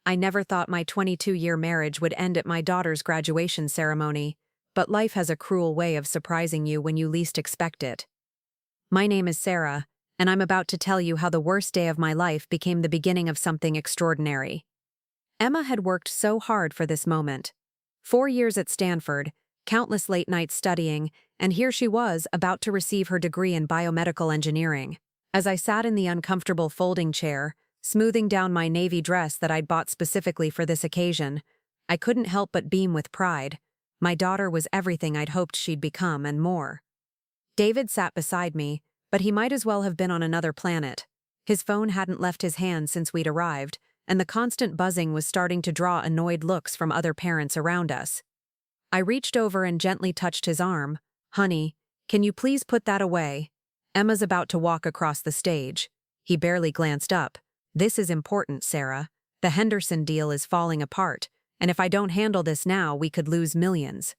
I never thought my 22-year marriage would end at my daughter's graduation ceremony, but life has a cruel way of surprising you when you least expect it. My name is Sarah, and I'm about to tell you how the worst day of my life became the beginning of something extraordinary. Emma had worked so hard for this moment. 4 years at Stanford, countless late nights studying, and here she was about to receive her degree in biomedical engineering. As I sat in the uncomfortable folding chair, smoothing down my navy dress that I'd bought specifically for this occasion, I couldn't help but beam with pride. My daughter was everything I'd hoped she'd become and more. David sat beside me, but he might as well have been on another planet. His phone hadn't left his hand since we'd arrived, and the constant buzzing was starting to draw annoyed looks from other parents around us. I reached over and gently touched his arm. "Honey, can you please put that away? Emma's about to walk across the stage." He barely glanced up. "This is important, Sarah. The Henderson deal is falling apart, and if I don't handle this now, we could lose millions."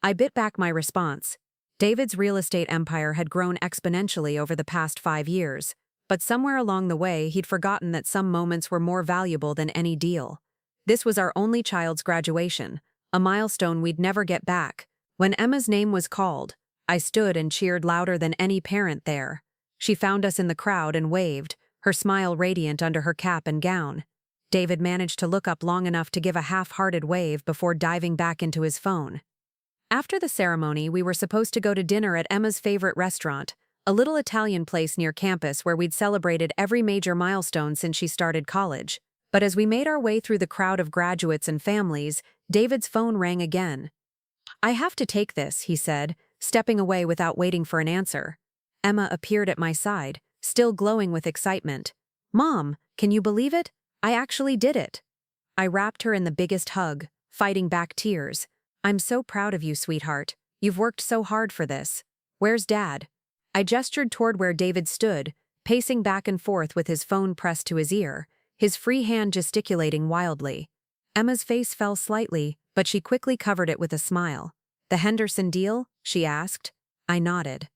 I bit back my response. David's real estate empire had grown exponentially over the past 5 years, but somewhere along the way he'd forgotten that some moments were more valuable than any deal. This was our only child's graduation, a milestone we'd never get back. When Emma's name was called, I stood and cheered louder than any parent there. She found us in the crowd and waved, her smile radiant under her cap and gown. David managed to look up long enough to give a half-hearted wave before diving back into his phone. After the ceremony, we were supposed to go to dinner at Emma's favorite restaurant, a little Italian place near campus where we'd celebrated every major milestone since she started college. But as we made our way through the crowd of graduates and families, David's phone rang again. "I have to take this," he said, stepping away without waiting for an answer. Emma appeared at my side, still glowing with excitement. "Mom, can you believe it? I actually did it." I wrapped her in the biggest hug, fighting back tears. "I'm so proud of you, sweetheart. You've worked so hard for this. Where's Dad?" I gestured toward where David stood, pacing back and forth with his phone pressed to his ear, his free hand gesticulating wildly. Emma's face fell slightly, but she quickly covered it with a smile. "The Henderson deal?" she asked. I nodded.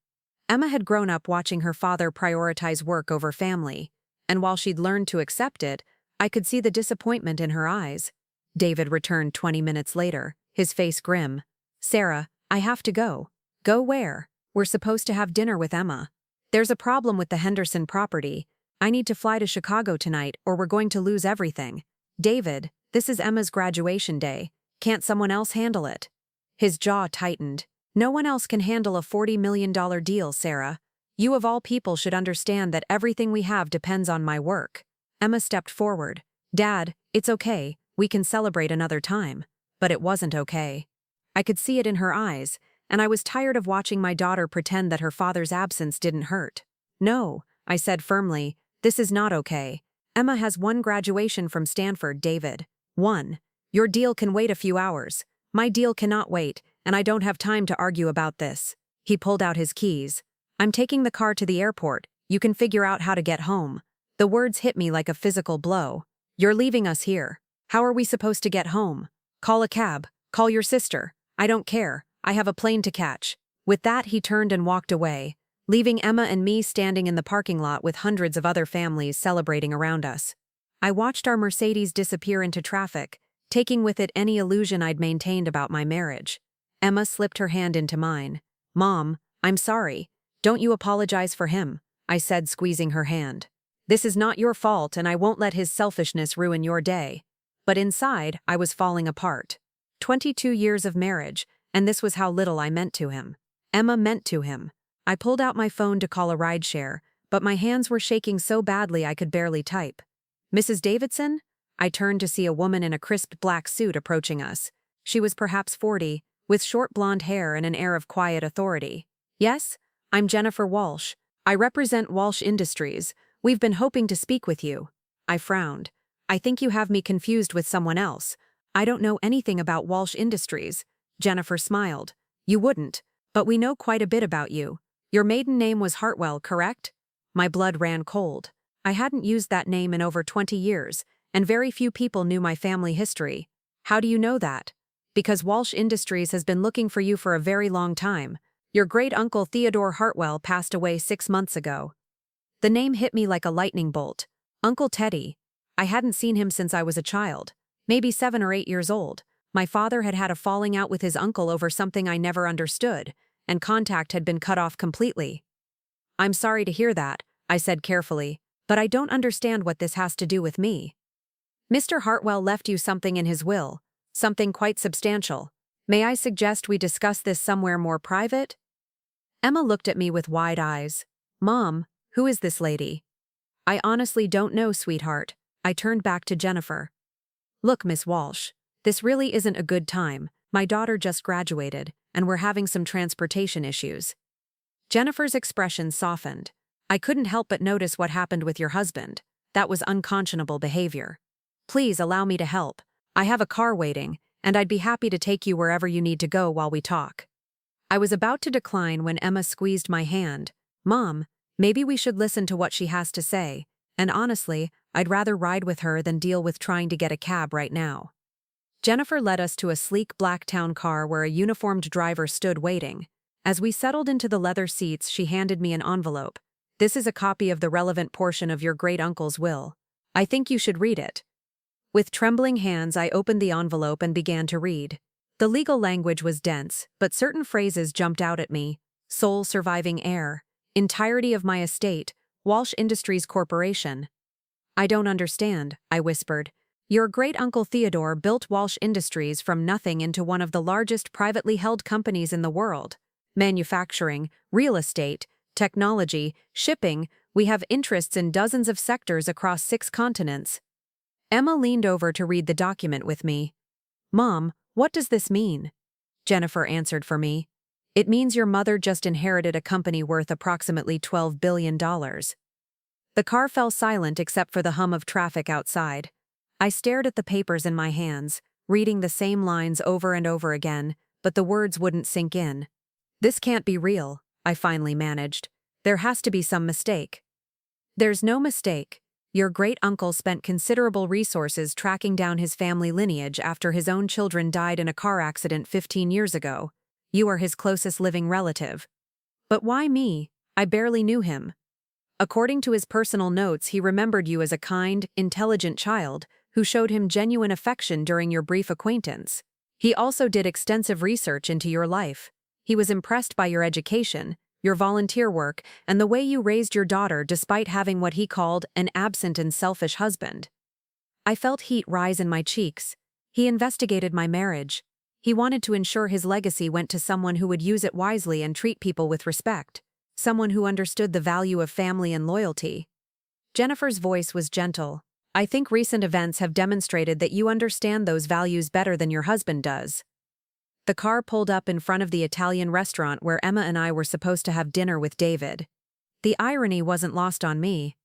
Emma had grown up watching her father prioritize work over family, and while she'd learned to accept it, I could see the disappointment in her eyes. David returned 20 minutes later, his face grim. "Sarah, I have to go." "Go where?" "We're supposed to have dinner with Emma. There's a problem with the Henderson property. I need to fly to Chicago tonight or we're going to lose everything." "David, this is Emma's graduation day. Can't someone else handle it?" His jaw tightened. "No one else can handle a $40 million deal, Sarah. You of all people should understand that everything we have depends on my work." Emma stepped forward. "Dad, it's okay. We can celebrate another time." But it wasn't okay. I could see it in her eyes, and I was tired of watching my daughter pretend that her father's absence didn't hurt. "No," I said firmly, "this is not okay. Emma has one graduation from Stanford, David. One. Your deal can wait a few hours. My deal cannot wait, and I don't have time to argue about this." He pulled out his keys. "I'm taking the car to the airport. You can figure out how to get home." The words hit me like a physical blow. "You're leaving us here. How are we supposed to get home? Call a cab. Call your sister. I don't care. I have a plane to catch." With that, he turned and walked away, leaving Emma and me standing in the parking lot with hundreds of other families celebrating around us. I watched our Mercedes disappear into traffic, taking with it any illusion I'd maintained about my marriage. Emma slipped her hand into mine. "Mom, I'm sorry. Don't you apologize for him," I said, squeezing her hand. "This is not your fault, and I won't let his selfishness ruin your day." But inside, I was falling apart. 22 years of marriage, and this was how little I meant to him. Emma meant to him. I pulled out my phone to call a rideshare, but my hands were shaking so badly I could barely type. "Mrs. Davidson?" I turned to see a woman in a crisp black suit approaching us. She was perhaps 40, with short blonde hair and an air of quiet authority. "Yes? I'm Jennifer Walsh. I represent Walsh Industries. We've been hoping to speak with you." I frowned. "I think you have me confused with someone else. I don't know anything about Walsh Industries." Jennifer smiled. "You wouldn't, but we know quite a bit about you. Your maiden name was Hartwell, correct?" My blood ran cold. I hadn't used that name in over 20 years, and very few people knew my family history. "How do you know that?" "Because Walsh Industries has been looking for you for a very long time. Your great-uncle Theodore Hartwell passed away 6 months ago." The name hit me like a lightning bolt. Uncle Teddy. I hadn't seen him since I was a child, maybe 7 or 8 years old. My father had had a falling out with his uncle over something I never understood, and contact had been cut off completely. "I'm sorry to hear that," I said carefully, "but I don't understand what this has to do with me." "Mr. Hartwell left you something in his will, something quite substantial. May I suggest we discuss this somewhere more private?" Emma looked at me with wide eyes. "Mom, who is this lady?" "I honestly don't know, sweetheart." I turned back to Jennifer. "Look, Miss Walsh, this really isn't a good time. My daughter just graduated, and we're having some transportation issues." Jennifer's expression softened. "I couldn't help but notice what happened with your husband. That was unconscionable behavior. Please allow me to help. I have a car waiting, and I'd be happy to take you wherever you need to go while we talk." I was about to decline when Emma squeezed my hand. "Mom, maybe we should listen to what she has to say, and honestly, I'd rather ride with her than deal with trying to get a cab right now." Jennifer led us to a sleek black town car where a uniformed driver stood waiting. As we settled into the leather seats, she handed me an envelope. "This is a copy of the relevant portion of your great-uncle's will. I think you should read it." With trembling hands, I opened the envelope and began to read. The legal language was dense, but certain phrases jumped out at me. Sole surviving heir. Entirety of my estate. Walsh Industries Corporation. "I don't understand," I whispered. "Your great-uncle Theodore built Walsh Industries from nothing into one of the largest privately held companies in the world. Manufacturing, real estate, technology, shipping, we have interests in dozens of sectors across 6 continents." Emma leaned over to read the document with me. "Mom, what does this mean?" Jennifer answered for me. "It means your mother just inherited a company worth approximately $12 billion. The car fell silent except for the hum of traffic outside. I stared at the papers in my hands, reading the same lines over and over again, but the words wouldn't sink in. "This can't be real," I finally managed. "There has to be some mistake." "There's no mistake. Your great-uncle spent considerable resources tracking down his family lineage after his own children died in a car accident 15 years ago. You are his closest living relative." "But why me? I barely knew him." "According to his personal notes, he remembered you as a kind, intelligent child who showed him genuine affection during your brief acquaintance. He also did extensive research into your life. He was impressed by your education, your volunteer work, and the way you raised your daughter despite having what he called an absent and selfish husband." I felt heat rise in my cheeks. He investigated my marriage. He wanted to ensure his legacy went to someone who would use it wisely and treat people with respect. Someone who understood the value of family and loyalty. Jennifer's voice was gentle. "I think recent events have demonstrated that you understand those values better than your husband does." The car pulled up in front of the Italian restaurant where Emma and I were supposed to have dinner with David. The irony wasn't lost on me.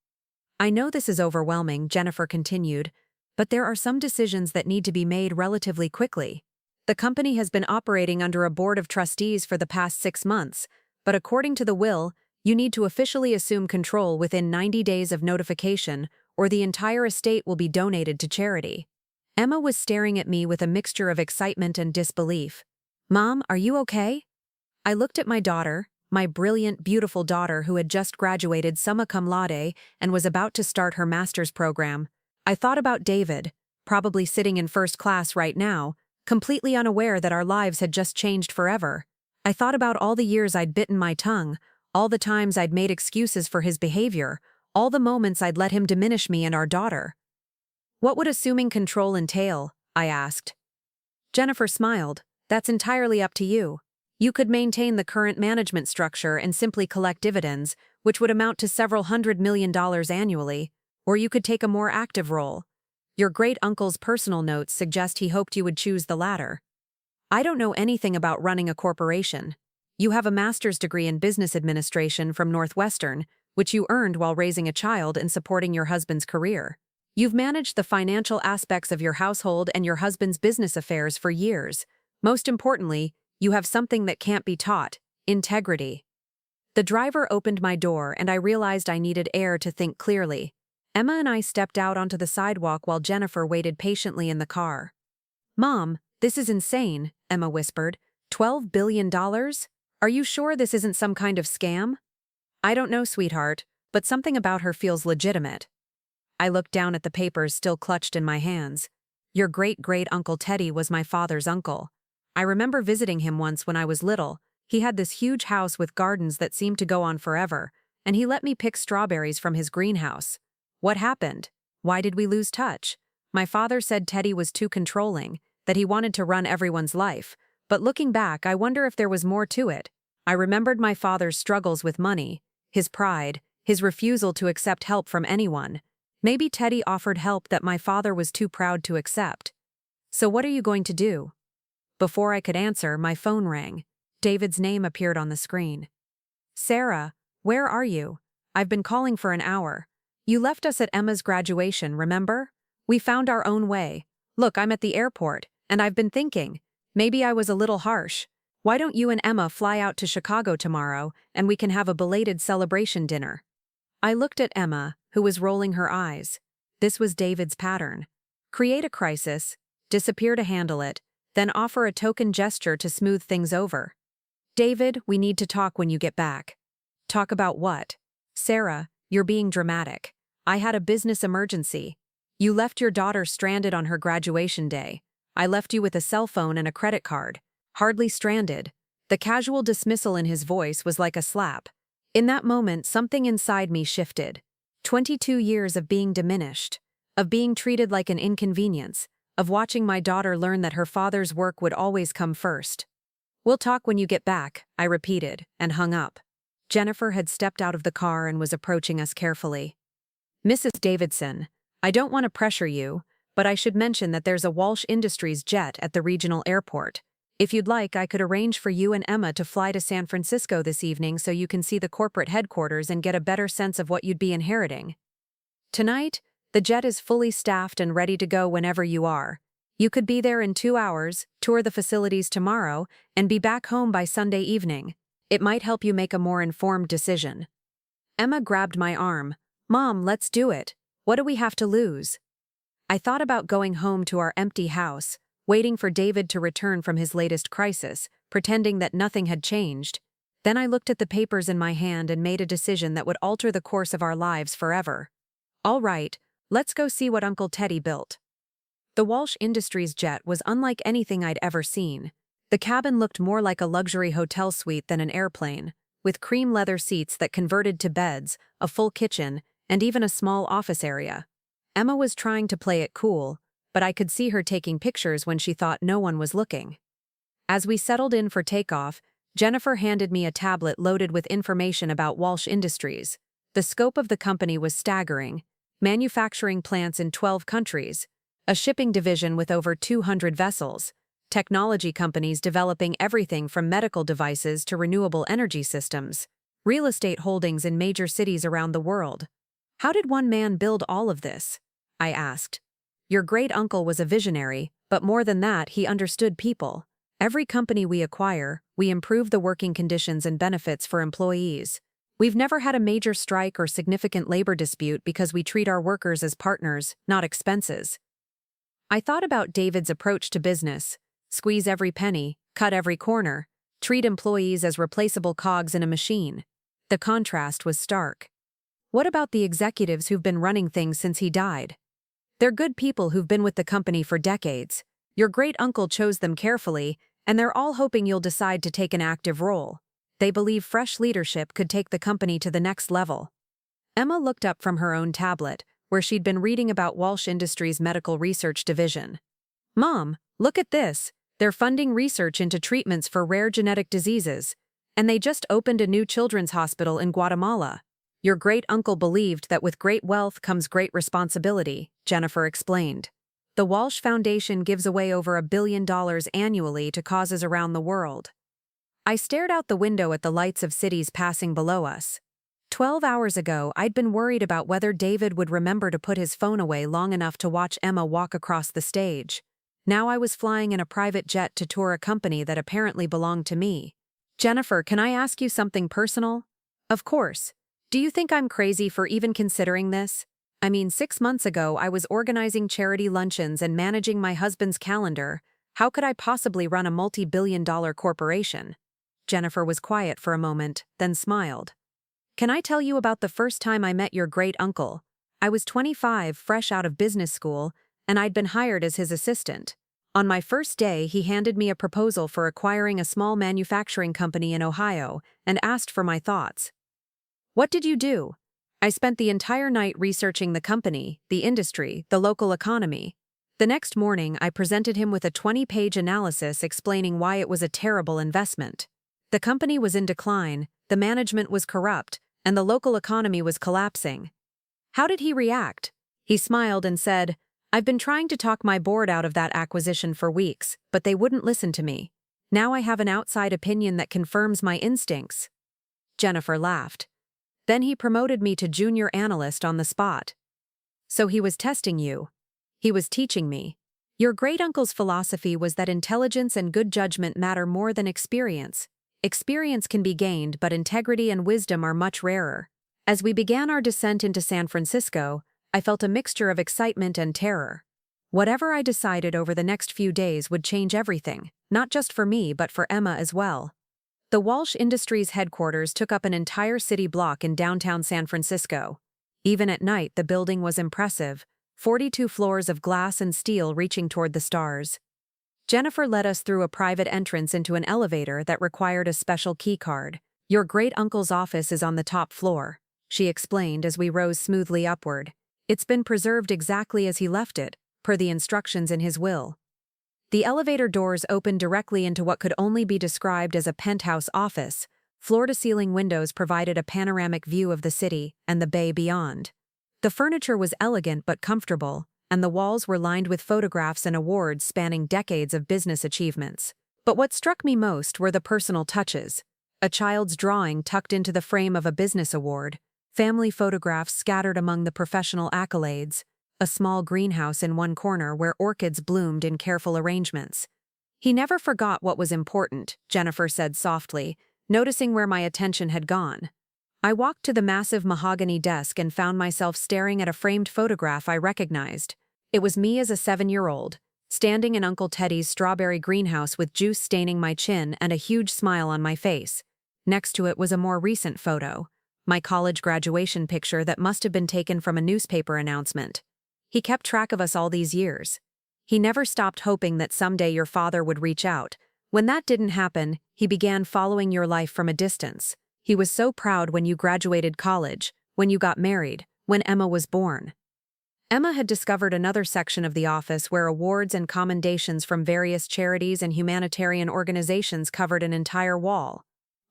"I know this is overwhelming," Jennifer continued, "but there are some decisions that need to be made relatively quickly. The company has been operating under a board of trustees for the past 6 months, but according to the will, you need to officially assume control within 90 days of notification, or the entire estate will be donated to charity." Emma was staring at me with a mixture of excitement and disbelief. "Mom, are you okay?" I looked at my daughter, my brilliant, beautiful daughter who had just graduated summa cum laude and was about to start her master's program. I thought about David, probably sitting in first class right now, completely unaware that our lives had just changed forever. I thought about all the years I'd bitten my tongue, all the times I'd made excuses for his behavior, all the moments I'd let him diminish me and our daughter. "What would assuming control entail?" I asked. Jennifer smiled. "That's entirely up to you. You could maintain the current management structure and simply collect dividends, which would amount to several $100 million annually, or you could take a more active role. Your great-uncle's personal notes suggest he hoped you would choose the latter. I don't know anything about running a corporation. You have a master's degree in business administration from Northwestern, which you earned while raising a child and supporting your husband's career. You've managed the financial aspects of your household and your husband's business affairs for years. Most importantly, you have something that can't be taught: integrity." The driver opened my door and I realized I needed air to think clearly. Emma and I stepped out onto the sidewalk while Jennifer waited patiently in the car. "Mom, this is insane," Emma whispered. $12 billion? Are you sure this isn't some kind of scam?" "I don't know, sweetheart, but something about her feels legitimate." I looked down at the papers still clutched in my hands. Your great-great-uncle Teddy was my father's uncle. I remember visiting him once when I was little. He had this huge house with gardens that seemed to go on forever, and he let me pick strawberries from his greenhouse. What happened? Why did we lose touch? My father said Teddy was too controlling, that he wanted to run everyone's life, but looking back, I wonder if there was more to it. I remembered my father's struggles with money, his pride, his refusal to accept help from anyone. Maybe Teddy offered help that my father was too proud to accept. So what are you going to do? Before I could answer, my phone rang. David's name appeared on the screen. Sarah, where are you? I've been calling for an hour. You left us at Emma's graduation, remember? We found our own way. Look, I'm at the airport, and I've been thinking, maybe I was a little harsh. Why don't you and Emma fly out to Chicago tomorrow, and we can have a belated celebration dinner? I looked at Emma, who was rolling her eyes. This was David's pattern. Create a crisis, disappear to handle it, then offer a token gesture to smooth things over. David, we need to talk when you get back. Talk about what? Sarah, you're being dramatic. I had a business emergency. You left your daughter stranded on her graduation day. I left you with a cell phone and a credit card. Hardly stranded. The casual dismissal in his voice was like a slap. In that moment, something inside me shifted. 22 years of being diminished, of being treated like an inconvenience, of watching my daughter learn that her father's work would always come first. We'll talk when you get back, I repeated, and hung up. Jennifer had stepped out of the car and was approaching us carefully. Mrs. Davidson, I don't want to pressure you, but I should mention that there's a Walsh Industries jet at the regional airport. If you'd like, I could arrange for you and Emma to fly to San Francisco this evening so you can see the corporate headquarters and get a better sense of what you'd be inheriting. Tonight, the jet is fully staffed and ready to go whenever you are. You could be there in 2 hours, tour the facilities tomorrow, and be back home by Sunday evening. It might help you make a more informed decision. Emma grabbed my arm. Mom, let's do it. What do we have to lose? I thought about going home to our empty house, waiting for David to return from his latest crisis, pretending that nothing had changed. Then I looked at the papers in my hand and made a decision that would alter the course of our lives forever. All right, let's go see what Uncle Teddy built. The Walsh Industries jet was unlike anything I'd ever seen. The cabin looked more like a luxury hotel suite than an airplane, with cream leather seats that converted to beds, a full kitchen, and even a small office area. Emma was trying to play it cool, but I could see her taking pictures when she thought no one was looking. As we settled in for takeoff, Jennifer handed me a tablet loaded with information about Walsh Industries. The scope of the company was staggering: manufacturing plants in 12 countries, a shipping division with over 200 vessels, technology companies developing everything from medical devices to renewable energy systems, real estate holdings in major cities around the world. How did one man build all of this? I asked. Your great-uncle was a visionary, but more than that, he understood people. Every company we acquire, we improve the working conditions and benefits for employees. We've never had a major strike or significant labor dispute because we treat our workers as partners, not expenses. I thought about David's approach to business: squeeze every penny, cut every corner, treat employees as replaceable cogs in a machine. The contrast was stark. What about the executives who've been running things since he died? They're good people who've been with the company for decades. Your great-uncle chose them carefully, and they're all hoping you'll decide to take an active role. They believe fresh leadership could take the company to the next level. Emma looked up from her own tablet, where she'd been reading about Walsh Industries' medical research division. Mom, look at this. They're funding research into treatments for rare genetic diseases. And they just opened a new children's hospital in Guatemala. Your great-uncle believed that with great wealth comes great responsibility, Jennifer explained. The Walsh Foundation gives away over $1 billion annually to causes around the world. I stared out the window at the lights of cities passing below us. 12 hours ago, I'd been worried about whether David would remember to put his phone away long enough to watch Emma walk across the stage. Now I was flying in a private jet to tour a company that apparently belonged to me. Jennifer, can I ask you something personal? Of course. Do you think I'm crazy for even considering this? I mean, 6 months ago, I was organizing charity luncheons and managing my husband's calendar. How could I possibly run a multi-billion-dollar corporation? Jennifer was quiet for a moment, then smiled. Can I tell you about the first time I met your great-uncle? I was 25, fresh out of business school, and I'd been hired as his assistant. On my first day, he handed me a proposal for acquiring a small manufacturing company in Ohio and asked for my thoughts. What did you do? I spent the entire night researching the company, the industry, the local economy. The next morning, I presented him with a 20-page analysis explaining why it was a terrible investment. The company was in decline, the management was corrupt, and the local economy was collapsing. How did he react? He smiled and said, "I've been trying to talk my board out of that acquisition for weeks, but they wouldn't listen to me. Now I have an outside opinion that confirms my instincts." Jennifer laughed. Then he promoted me to junior analyst on the spot. So he was testing you. He was teaching me. Your great-uncle's philosophy was that intelligence and good judgment matter more than experience. Experience can be gained, but integrity and wisdom are much rarer. As we began our descent into San Francisco, I felt a mixture of excitement and terror. Whatever I decided over the next few days would change everything, not just for me but for Emma as well. The Walsh Industries headquarters took up an entire city block in downtown San Francisco. Even at night, the building was impressive, 42 floors of glass and steel reaching toward the stars. Jennifer led us through a private entrance into an elevator that required a special key card. "Your great-uncle's office is on the top floor," she explained as we rose smoothly upward. "It's been preserved exactly as he left it, per the instructions in his will." The elevator doors opened directly into what could only be described as a penthouse office. Floor-to-ceiling windows provided a panoramic view of the city and the bay beyond. The furniture was elegant but comfortable, and the walls were lined with photographs and awards spanning decades of business achievements. But what struck me most were the personal touches. A child's drawing tucked into the frame of a business award, family photographs scattered among the professional accolades, a small greenhouse in one corner where orchids bloomed in careful arrangements. "He never forgot what was important," Jennifer said softly, noticing where my attention had gone. I walked to the massive mahogany desk and found myself staring at a framed photograph I recognized. It was me as a 7-year-old, standing in Uncle Teddy's strawberry greenhouse with juice staining my chin and a huge smile on my face. Next to it was a more recent photo, my college graduation picture that must have been taken from a newspaper announcement. "He kept track of us all these years. He never stopped hoping that someday your father would reach out. When that didn't happen, he began following your life from a distance. He was so proud when you graduated college, when you got married, when Emma was born." Emma had discovered another section of the office where awards and commendations from various charities and humanitarian organizations covered an entire wall.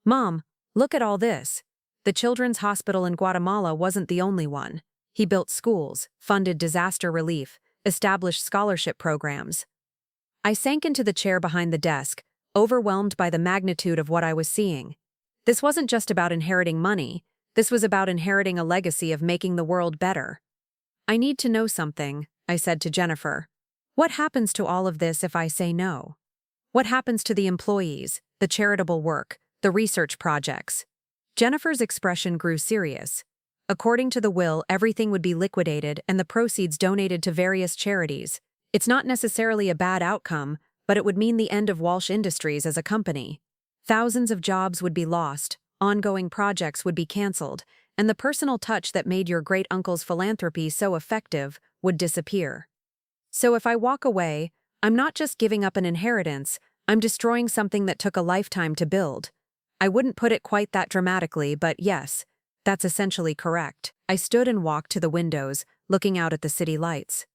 "Mom, look at all this. The Children's Hospital in Guatemala wasn't the only one. He built schools, funded disaster relief, established scholarship programs." I sank into the chair behind the desk, overwhelmed by the magnitude of what I was seeing. This wasn't just about inheriting money, this was about inheriting a legacy of making the world better. "I need to know something," I said to Jennifer. "What happens to all of this if I say no? What happens to the employees, the charitable work, the research projects?" Jennifer's expression grew serious. "According to the will, everything would be liquidated and the proceeds donated to various charities. It's not necessarily a bad outcome, but it would mean the end of Walsh Industries as a company. Thousands of jobs would be lost, ongoing projects would be canceled, and the personal touch that made your great-uncle's philanthropy so effective would disappear. So if I walk away, I'm not just giving up an inheritance, I'm destroying something that took a lifetime to build." I wouldn't put it quite that dramatically, but yes, that's essentially correct. I stood and walked to the windows, looking out at the city lights.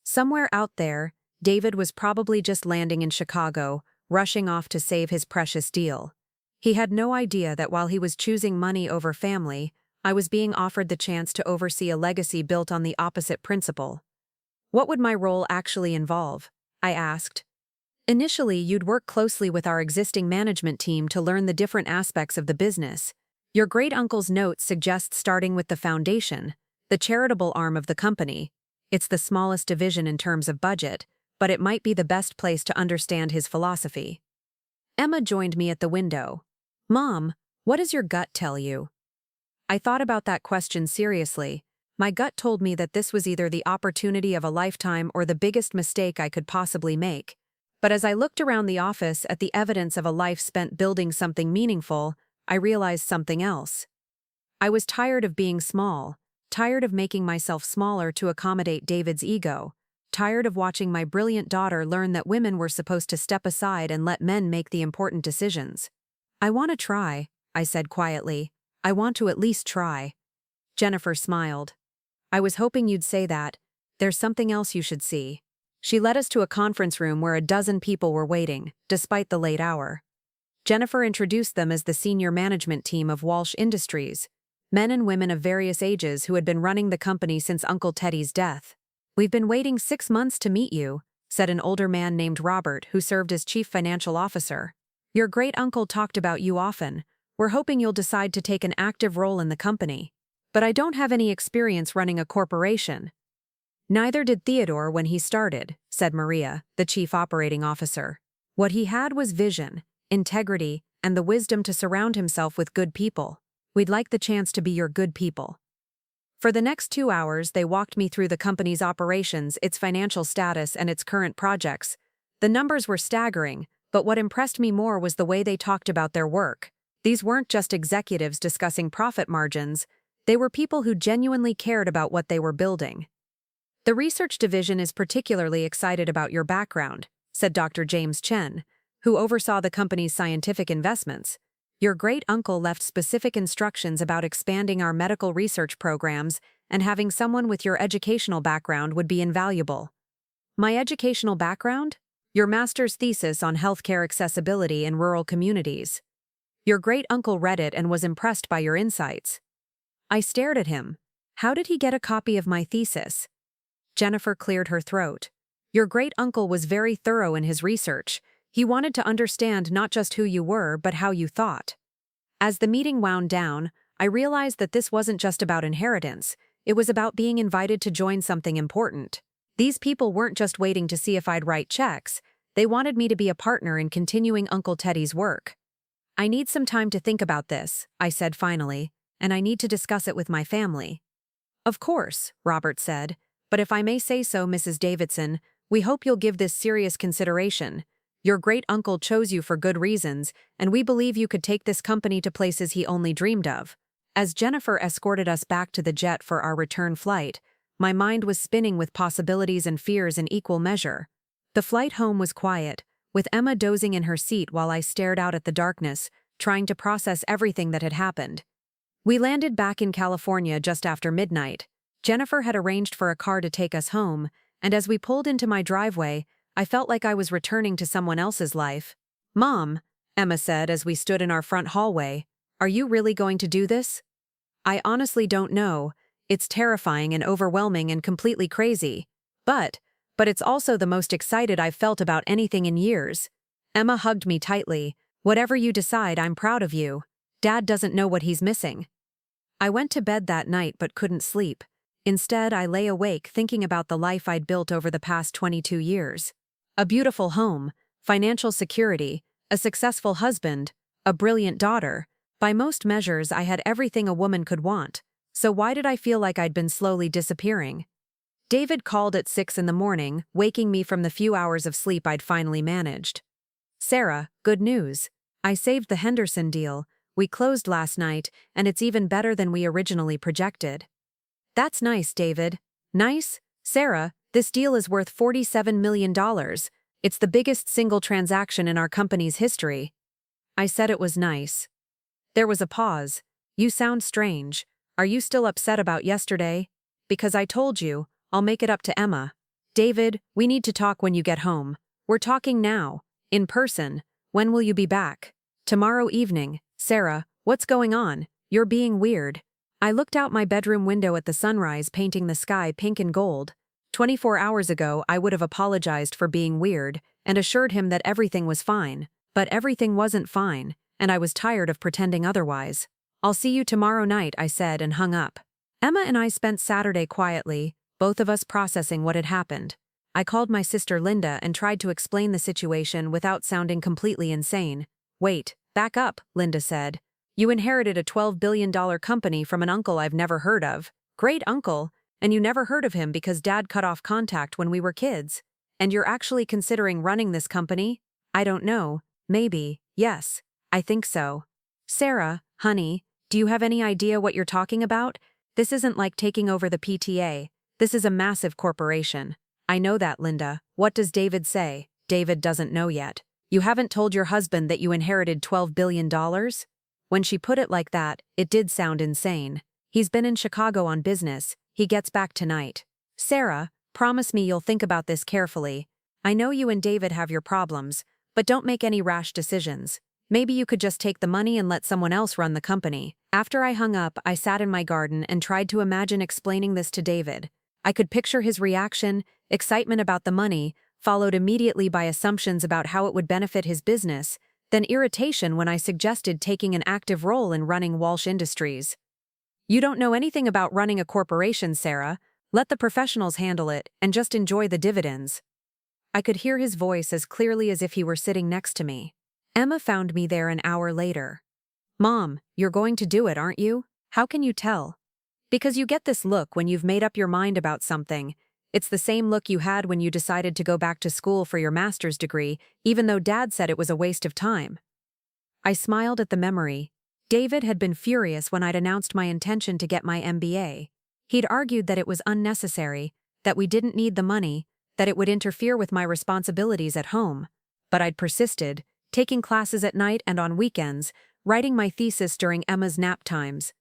Somewhere out there, David was probably just landing in Chicago, rushing off to save his precious deal. He had no idea that while he was choosing money over family, I was being offered the chance to oversee a legacy built on the opposite principle. "What would my role actually involve?" I asked. "Initially, you'd work closely with our existing management team to learn the different aspects of the business. Your great-uncle's note suggests starting with the foundation, the charitable arm of the company. It's the smallest division in terms of budget, but it might be the best place to understand his philosophy." Emma joined me at the window. "Mom, what does your gut tell you?" I thought about that question seriously. My gut told me that this was either the opportunity of a lifetime or the biggest mistake I could possibly make. But as I looked around the office at the evidence of a life spent building something meaningful, I realized something else. I was tired of being small, tired of making myself smaller to accommodate David's ego, tired of watching my brilliant daughter learn that women were supposed to step aside and let men make the important decisions. I want to try, I said quietly. I want to at least try. Jennifer smiled. I was hoping you'd say that. There's something else you should see. She led us to a conference room where a dozen people were waiting, despite the late hour. Jennifer introduced them as the senior management team of Walsh Industries, men and women of various ages who had been running the company since Uncle Teddy's death. We've been waiting 6 months to meet you, said an older man named Robert who served as chief financial officer. Your great-uncle talked about you often. We're hoping you'll decide to take an active role in the company. But I don't have any experience running a corporation. Neither did Theodore when he started, said Maria, the chief operating officer. What he had was vision, integrity, and the wisdom to surround himself with good people. We'd like the chance to be your good people. For the next 2 hours, they walked me through the company's operations, its financial status, and its current projects. The numbers were staggering, but what impressed me more was the way they talked about their work. These weren't just executives discussing profit margins. They were people who genuinely cared about what they were building. The research division is particularly excited about your background, said Dr. James Chen, who oversaw the company's scientific investments. Your great-uncle left specific instructions about expanding our medical research programs, and having someone with your educational background would be invaluable. My educational background? Your master's thesis on healthcare accessibility in rural communities. Your great-uncle read it and was impressed by your insights. I stared at him. How did he get a copy of my thesis? Jennifer cleared her throat. Your great-uncle was very thorough in his research. He wanted to understand not just who you were, but how you thought. As the meeting wound down, I realized that this wasn't just about inheritance. It was about being invited to join something important. These people weren't just waiting to see if I'd write checks. They wanted me to be a partner in continuing Uncle Teddy's work. I need some time to think about this, I said finally, and I need to discuss it with my family. Of course, Robert said, but if I may say so, Mrs. Davidson, we hope you'll give this serious consideration. Your great-uncle chose you for good reasons, and we believe you could take this company to places he only dreamed of. As Jennifer escorted us back to the jet for our return flight, my mind was spinning with possibilities and fears in equal measure. The flight home was quiet, with Emma dozing in her seat while I stared out at the darkness, trying to process everything that had happened. We landed back in California just after midnight. Jennifer had arranged for a car to take us home, and as we pulled into my driveway, I felt like I was returning to someone else's life. Mom, Emma said as we stood in our front hallway, are you really going to do this? I honestly don't know. It's terrifying and overwhelming and completely crazy. But it's also the most excited I've felt about anything in years. Emma hugged me tightly. Whatever you decide, I'm proud of you. Dad doesn't know what he's missing. I went to bed that night but couldn't sleep. Instead, I lay awake thinking about the life I'd built over the past 22 years. A beautiful home, financial security, a successful husband, a brilliant daughter. By most measures, I had everything a woman could want. So why did I feel like I'd been slowly disappearing? David called at 6 in the morning, waking me from the few hours of sleep I'd finally managed. Sarah, good news. I saved the Henderson deal. We closed last night, and it's even better than we originally projected. That's nice, David. Nice? Sarah, this deal is worth $47 million. It's the biggest single transaction in our company's history. I said it was nice. There was a pause. You sound strange. Are you still upset about yesterday? Because I told you, I'll make it up to Emma. David, we need to talk when you get home. We're talking now. In person. When will you be back? Tomorrow evening. Sarah, what's going on? You're being weird. I looked out my bedroom window at the sunrise painting the sky pink and gold. 24 hours ago, I would have apologized for being weird and assured him that everything was fine. But everything wasn't fine, and I was tired of pretending otherwise. I'll see you tomorrow night, I said and hung up. Emma and I spent Saturday quietly, both of us processing what had happened. I called my sister Linda and tried to explain the situation without sounding completely insane. Wait, back up, Linda said. You inherited a $12 billion company from an uncle I've never heard of. Great uncle, and you never heard of him because Dad cut off contact when we were kids. And you're actually considering running this company? I don't know. Maybe. Yes. I think so. Sarah, honey, do you have any idea what you're talking about? This isn't like taking over the PTA. This is a massive corporation. I know that, Linda. What does David say? David doesn't know yet. You haven't told your husband that you inherited $12 billion? When she put it like that, it did sound insane. He's been in Chicago on business. He gets back tonight. Sarah, promise me you'll think about this carefully. I know you and David have your problems, but don't make any rash decisions. Maybe you could just take the money and let someone else run the company. After I hung up, I sat in my garden and tried to imagine explaining this to David. I could picture his reaction, excitement about the money, followed immediately by assumptions about how it would benefit his business, then irritation when I suggested taking an active role in running Walsh Industries. You don't know anything about running a corporation, Sarah. Let the professionals handle it and just enjoy the dividends. I could hear his voice as clearly as if he were sitting next to me. Emma found me there an hour later. Mom, you're going to do it, aren't you? How can you tell? Because you get this look when you've made up your mind about something. It's the same look you had when you decided to go back to school for your master's degree, even though Dad said it was a waste of time. I smiled at the memory. David had been furious when I'd announced my intention to get my MBA. He'd argued that it was unnecessary, that we didn't need the money, that it would interfere with my responsibilities at home. But I'd persisted, taking classes at night and on weekends, writing my thesis during Emma's nap times.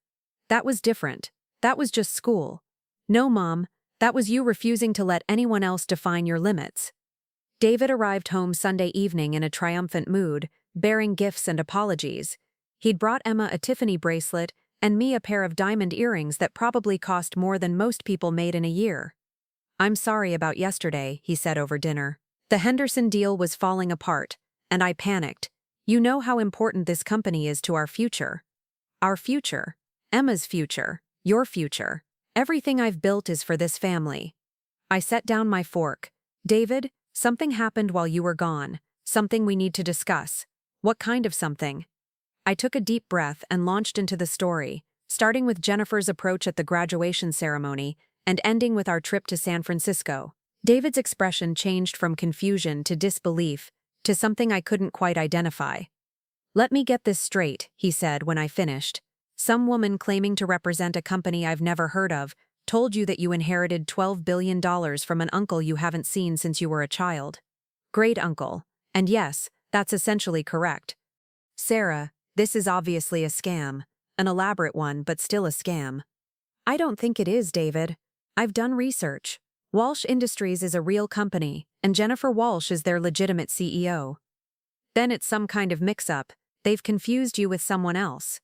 That was different. That was just school. No, Mom, that was you refusing to let anyone else define your limits. David arrived home Sunday evening in a triumphant mood, bearing gifts and apologies. He'd brought Emma a Tiffany bracelet and me a pair of diamond earrings that probably cost more than most people made in a year. I'm sorry about yesterday, he said over dinner. The Henderson deal was falling apart, and I panicked. You know how important this company is to our future. Our future. Emma's future. Your future. Everything I've built is for this family. I set down my fork. David, something happened while you were gone. Something we need to discuss. What kind of something? I took a deep breath and launched into the story, starting with Jennifer's approach at the graduation ceremony and ending with our trip to San Francisco. David's expression changed from confusion to disbelief to something I couldn't quite identify. Let me get this straight, he said when I finished. Some woman claiming to represent a company I've never heard of told you that you inherited $12 billion from an uncle you haven't seen since you were a child. Great uncle. And yes, that's essentially correct. Sarah, this is obviously a scam. An elaborate one, but still a scam. I don't think it is, David. I've done research. Walsh Industries is a real company, and Jennifer Walsh is their legitimate CEO. Then it's some kind of mix-up. They've confused you with someone else.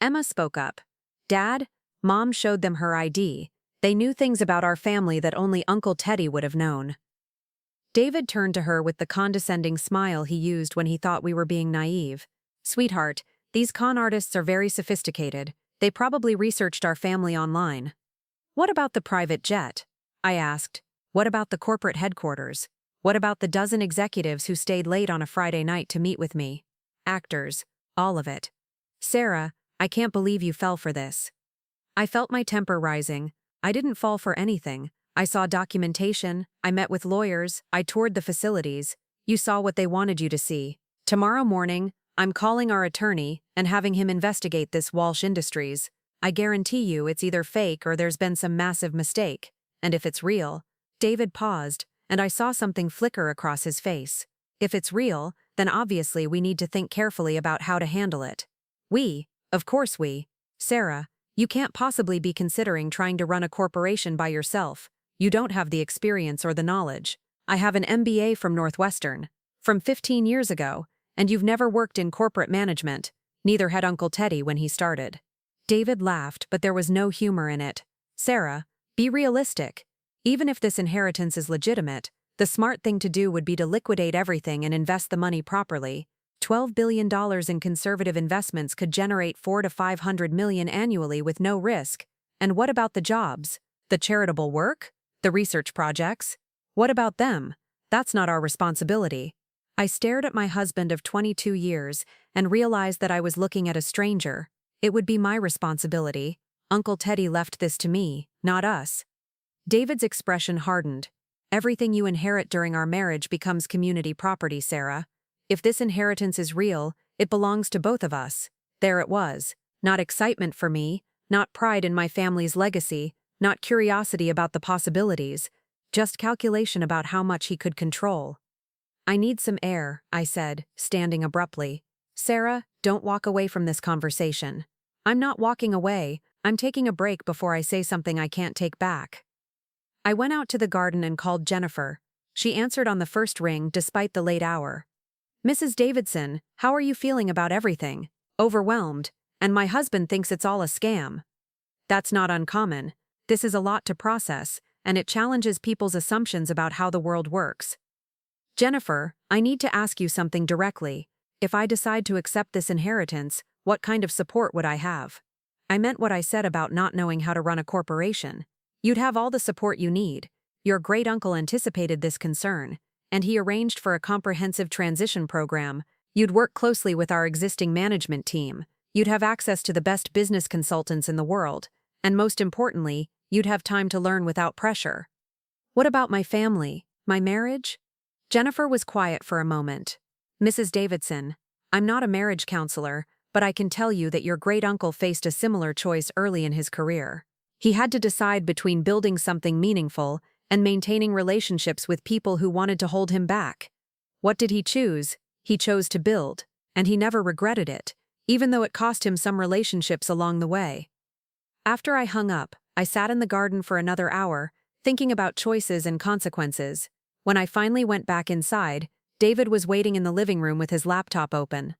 Emma spoke up. Dad, Mom showed them her ID. They knew things about our family that only Uncle Teddy would have known. David turned to her with the condescending smile he used when he thought we were being naive. Sweetheart, these con artists are very sophisticated. They probably researched our family online. What about the private jet? I asked. What about the corporate headquarters? What about the dozen executives who stayed late on a Friday night to meet with me? Actors. All of it. Sarah, I can't believe you fell for this. I felt my temper rising. I didn't fall for anything. I saw documentation, I met with lawyers, I toured the facilities. You saw what they wanted you to see. Tomorrow morning, I'm calling our attorney and having him investigate this Walsh Industries. I guarantee you it's either fake or there's been some massive mistake. And if it's real, David paused, and I saw something flicker across his face. If it's real, then obviously we need to think carefully about how to handle it. Of course we. Sarah, you can't possibly be considering trying to run a corporation by yourself. You don't have the experience or the knowledge. I have an MBA from Northwestern, from 15 years ago, and you've never worked in corporate management. Neither had Uncle Teddy when he started. David laughed, but there was no humor in it. Sarah, be realistic. Even if this inheritance is legitimate, the smart thing to do would be to liquidate everything and invest the money properly. $12 billion in conservative investments could generate $400 to $500 million annually with no risk. And what about the jobs? The charitable work? The research projects? What about them? That's not our responsibility. I stared at my husband of 22 years and realized that I was looking at a stranger. It would be my responsibility. Uncle Teddy left this to me, not us. David's expression hardened. Everything you inherit during our marriage becomes community property, Sarah. If this inheritance is real, it belongs to both of us. There it was. Not excitement for me, not pride in my family's legacy, not curiosity about the possibilities, just calculation about how much he could control. I need some air, I said, standing abruptly. Sarah, don't walk away from this conversation. I'm not walking away, I'm taking a break before I say something I can't take back. I went out to the garden and called Jennifer. She answered on the first ring despite the late hour. Mrs. Davidson, how are you feeling about everything? Overwhelmed, and my husband thinks it's all a scam. That's not uncommon. This is a lot to process, and it challenges people's assumptions about how the world works. Jennifer, I need to ask you something directly. If I decide to accept this inheritance, what kind of support would I have? I meant what I said about not knowing how to run a corporation. You'd have all the support you need. Your great-uncle anticipated this concern, and he arranged for a comprehensive transition program. You'd work closely with our existing management team. You'd have access to the best business consultants in the world, and most importantly, you'd have time to learn without pressure. What about my family, my marriage? Jennifer was quiet for a moment. Mrs. Davidson, I'm not a marriage counselor, but I can tell you that your great-uncle faced a similar choice early in his career. He had to decide between building something meaningful and maintaining relationships with people who wanted to hold him back. What did he choose? He chose to build, and he never regretted it, even though it cost him some relationships along the way. After I hung up, I sat in the garden for another hour, thinking about choices and consequences. When I finally went back inside, David was waiting in the living room with his laptop open.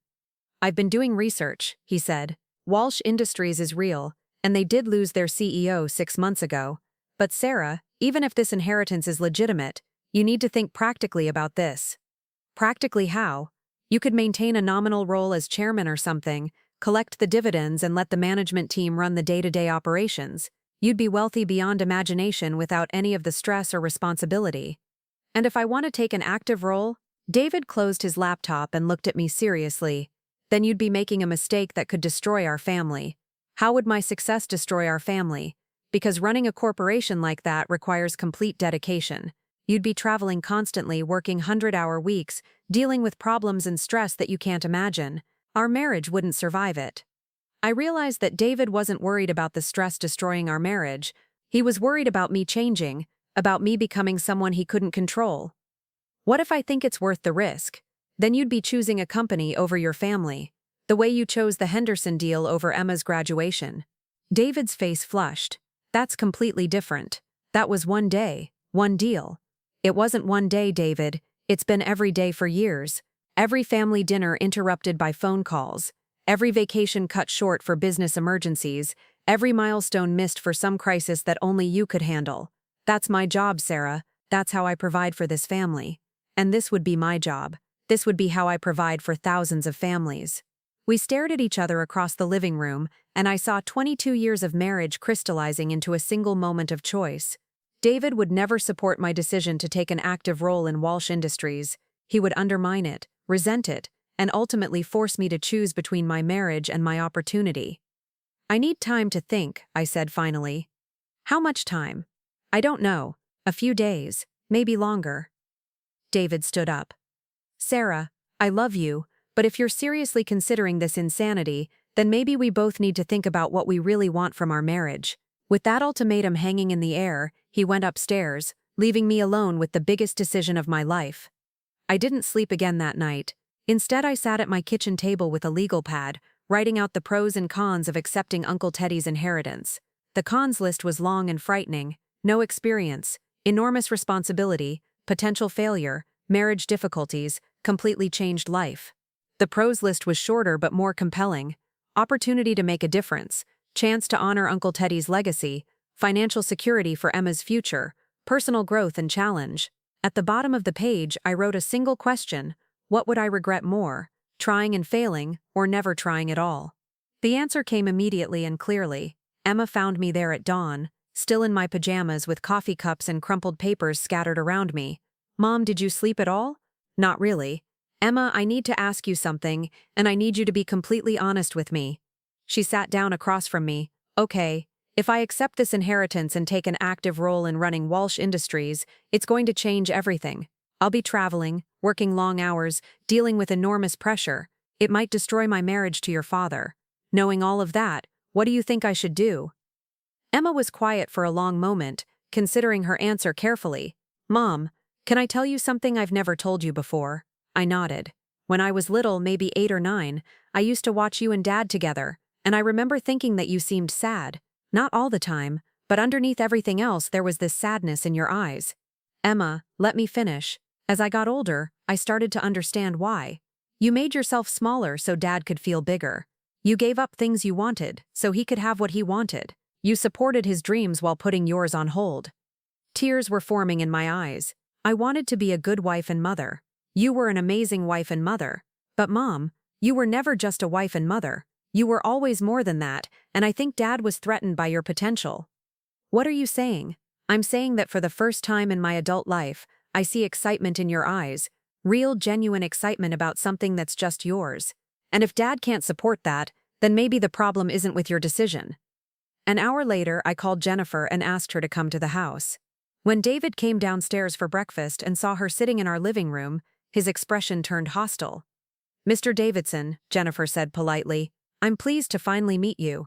I've been doing research, he said. Walsh Industries is real, and they did lose their CEO 6 months ago. But Sarah, even if this inheritance is legitimate, you need to think practically about this. Practically how? You could maintain a nominal role as chairman or something, collect the dividends and let the management team run the day-to-day operations. You'd be wealthy beyond imagination without any of the stress or responsibility. And if I want to take an active role? David closed his laptop and looked at me seriously. Then you'd be making a mistake that could destroy our family. How would my success destroy our family? Because running a corporation like that requires complete dedication. You'd be traveling constantly, working 100-hour weeks, dealing with problems and stress that you can't imagine. Our marriage wouldn't survive it. I realized that David wasn't worried about the stress destroying our marriage. He was worried about me changing, about me becoming someone he couldn't control. What if I think it's worth the risk? Then you'd be choosing a company over your family, the way you chose the Henderson deal over Emma's graduation. David's face flushed. That's completely different. That was one day, one deal. It wasn't one day, David. It's been every day for years. Every family dinner interrupted by phone calls. Every vacation cut short for business emergencies. Every milestone missed for some crisis that only you could handle. That's my job, Sarah. That's how I provide for this family. And this would be my job. This would be how I provide for thousands of families. We stared at each other across the living room, and I saw 22 years of marriage crystallizing into a single moment of choice. David would never support my decision to take an active role in Walsh Industries. He would undermine it, resent it, and ultimately force me to choose between my marriage and my opportunity. I need time to think, I said finally. How much time? I don't know. A few days, maybe longer. David stood up. Sarah, I love you, but if you're seriously considering this insanity, then maybe we both need to think about what we really want from our marriage. With that ultimatum hanging in the air, he went upstairs, leaving me alone with the biggest decision of my life. I didn't sleep again that night. Instead, I sat at my kitchen table with a legal pad, writing out the pros and cons of accepting Uncle Teddy's inheritance. The cons list was long and frightening. No experience, enormous responsibility, potential failure, marriage difficulties, completely changed life. The pros list was shorter but more compelling. Opportunity to make a difference, chance to honor Uncle Teddy's legacy, financial security for Emma's future, personal growth and challenge. At the bottom of the page, I wrote a single question: what would I regret more, trying and failing, or never trying at all? The answer came immediately and clearly. Emma found me there at dawn, still in my pajamas with coffee cups and crumpled papers scattered around me. Mom, did you sleep at all? Not really. Emma, I need to ask you something, and I need you to be completely honest with me. She sat down across from me. Okay, if I accept this inheritance and take an active role in running Walsh Industries, it's going to change everything. I'll be traveling, working long hours, dealing with enormous pressure. It might destroy my marriage to your father. Knowing all of that, What do you think I should do?" Emma was quiet for a long moment, considering her answer carefully. "Mom, can I tell you something I've never told you before?" I nodded. "When I was little, maybe 8 or 9, I used to watch you and Dad together, and I remember thinking that you seemed sad. Not all the time, but underneath everything else there was this sadness in your eyes." "Emma, let me finish. As I got older, I started to understand why. You made yourself smaller so Dad could feel bigger. You gave up things you wanted, so he could have what he wanted. You supported his dreams while putting yours on hold." Tears were forming in my eyes. I wanted to be a good wife and mother. You were an amazing wife and mother. But Mom, you were never just a wife and mother. You were always more than that, and I think Dad was threatened by your potential. "What are you saying?" "I'm saying that for the first time in my adult life, I see excitement in your eyes, real genuine excitement about something that's just yours. And if Dad can't support that, then maybe the problem isn't with your decision." An hour later, I called Jennifer and asked her to come to the house. When David came downstairs for breakfast and saw her sitting in our living room, his expression turned hostile. "Mr. Davidson," Jennifer said politely, "I'm pleased to finally meet you."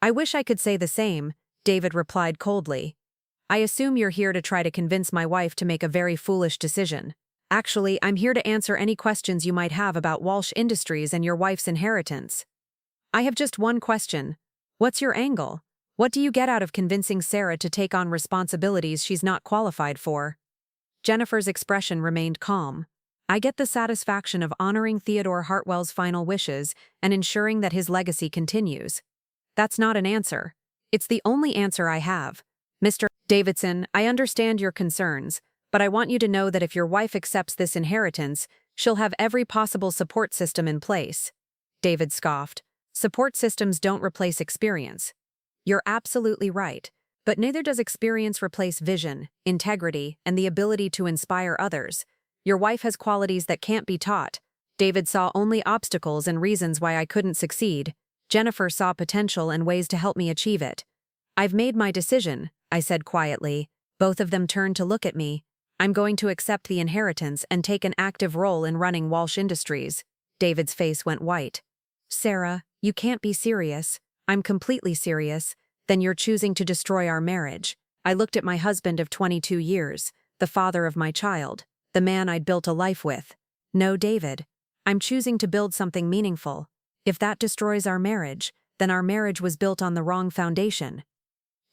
"I wish I could say the same," David replied coldly. "I assume you're here to try to convince my wife to make a very foolish decision. Actually, I'm here to answer any questions you might have about Walsh Industries and your wife's inheritance." "I have just one question. What's your angle? What do you get out of convincing Sarah to take on responsibilities she's not qualified for?" Jennifer's expression remained calm. "I get the satisfaction of honoring Theodore Hartwell's final wishes and ensuring that his legacy continues." "That's not an answer. It's the only answer I have. Mr. Davidson, I understand your concerns, but I want you to know that if your wife accepts this inheritance, she'll have every possible support system in place." David scoffed. "Support systems don't replace experience." "You're absolutely right, but neither does experience replace vision, integrity, and the ability to inspire others. Your wife has qualities that can't be taught." David saw only obstacles and reasons why I couldn't succeed. Jennifer saw potential and ways to help me achieve it. "I've made my decision," I said quietly. Both of them turned to look at me. "I'm going to accept the inheritance and take an active role in running Walsh Industries." David's face went white. "Sarah, you can't be serious." "I'm completely serious. Then you're choosing to destroy our marriage." I looked at my husband of 22 years, the father of my child, the man I'd built a life with. "No, David. I'm choosing to build something meaningful. If that destroys our marriage, then our marriage was built on the wrong foundation."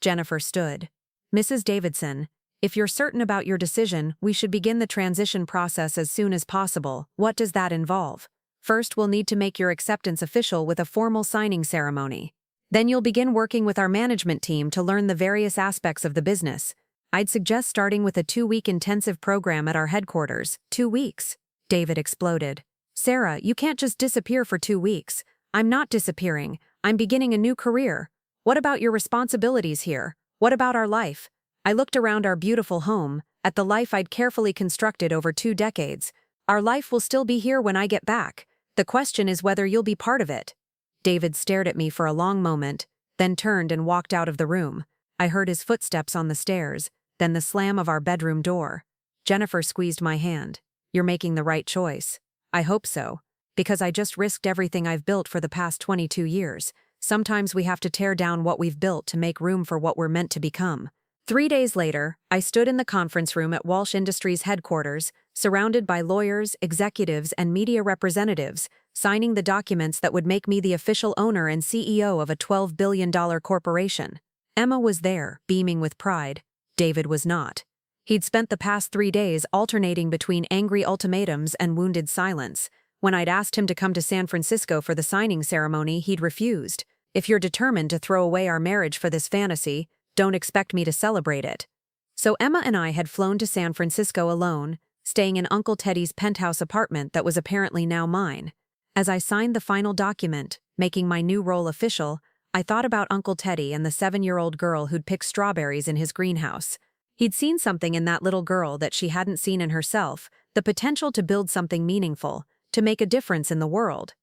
Jennifer stood. "Mrs. Davidson, if you're certain about your decision, we should begin the transition process as soon as possible. What does that involve?" "First, we'll need to make your acceptance official with a formal signing ceremony. Then you'll begin working with our management team to learn the various aspects of the business. I'd suggest starting with a 2-week intensive program at our headquarters." 2 weeks? David exploded. "Sarah, you can't just disappear for 2 weeks. I'm not disappearing. I'm beginning a new career. What about your responsibilities here? What about our life?" I looked around our beautiful home, at the life I'd carefully constructed over 2 decades. "Our life will still be here when I get back. The question is whether you'll be part of it." David stared at me for a long moment, then turned and walked out of the room. I heard his footsteps on the stairs, then the slam of our bedroom door. Jennifer squeezed my hand. "You're making the right choice." "I hope so. Because I just risked everything I've built for the past 22 years. Sometimes we have to tear down what we've built to make room for what we're meant to become." 3 days later, I stood in the conference room at Walsh Industries headquarters, surrounded by lawyers, executives, and media representatives, signing the documents that would make me the official owner and CEO of a $12 billion corporation. Emma was there, beaming with pride. David was not. He'd spent the past 3 days alternating between angry ultimatums and wounded silence. When I'd asked him to come to San Francisco for the signing ceremony, he'd refused. "If you're determined to throw away our marriage for this fantasy, don't expect me to celebrate it." So Emma and I had flown to San Francisco alone, staying in Uncle Teddy's penthouse apartment that was apparently now mine. As I signed the final document, making my new role official, I thought about Uncle Teddy and the 7-year-old girl who'd picked strawberries in his greenhouse. He'd seen something in that little girl that she hadn't seen in herself, the potential to build something meaningful, to make a difference in the world.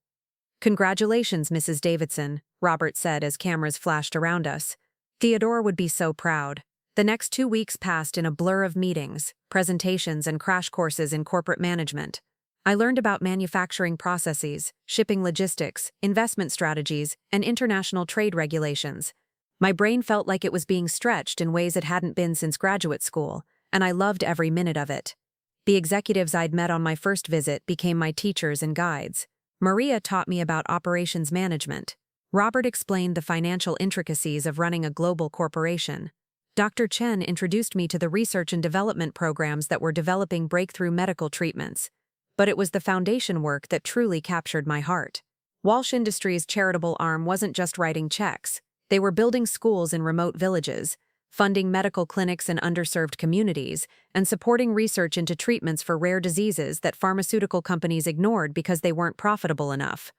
"Congratulations, Mrs. Davidson," Robert said as cameras flashed around us. Theodore would be so proud. The next 2 weeks passed in a blur of meetings, presentations, and crash courses in corporate management. I learned about manufacturing processes, shipping logistics, investment strategies, and international trade regulations. My brain felt like it was being stretched in ways it hadn't been since graduate school, and I loved every minute of it. The executives I'd met on my first visit became my teachers and guides. Maria taught me about operations management. Robert explained the financial intricacies of running a global corporation. Dr. Chen introduced me to the research and development programs that were developing breakthrough medical treatments. But it was the foundation work that truly captured my heart. Walsh Industries' charitable arm wasn't just writing checks. They were building schools in remote villages, funding medical clinics in underserved communities, and supporting research into treatments for rare diseases that pharmaceutical companies ignored because they weren't profitable enough.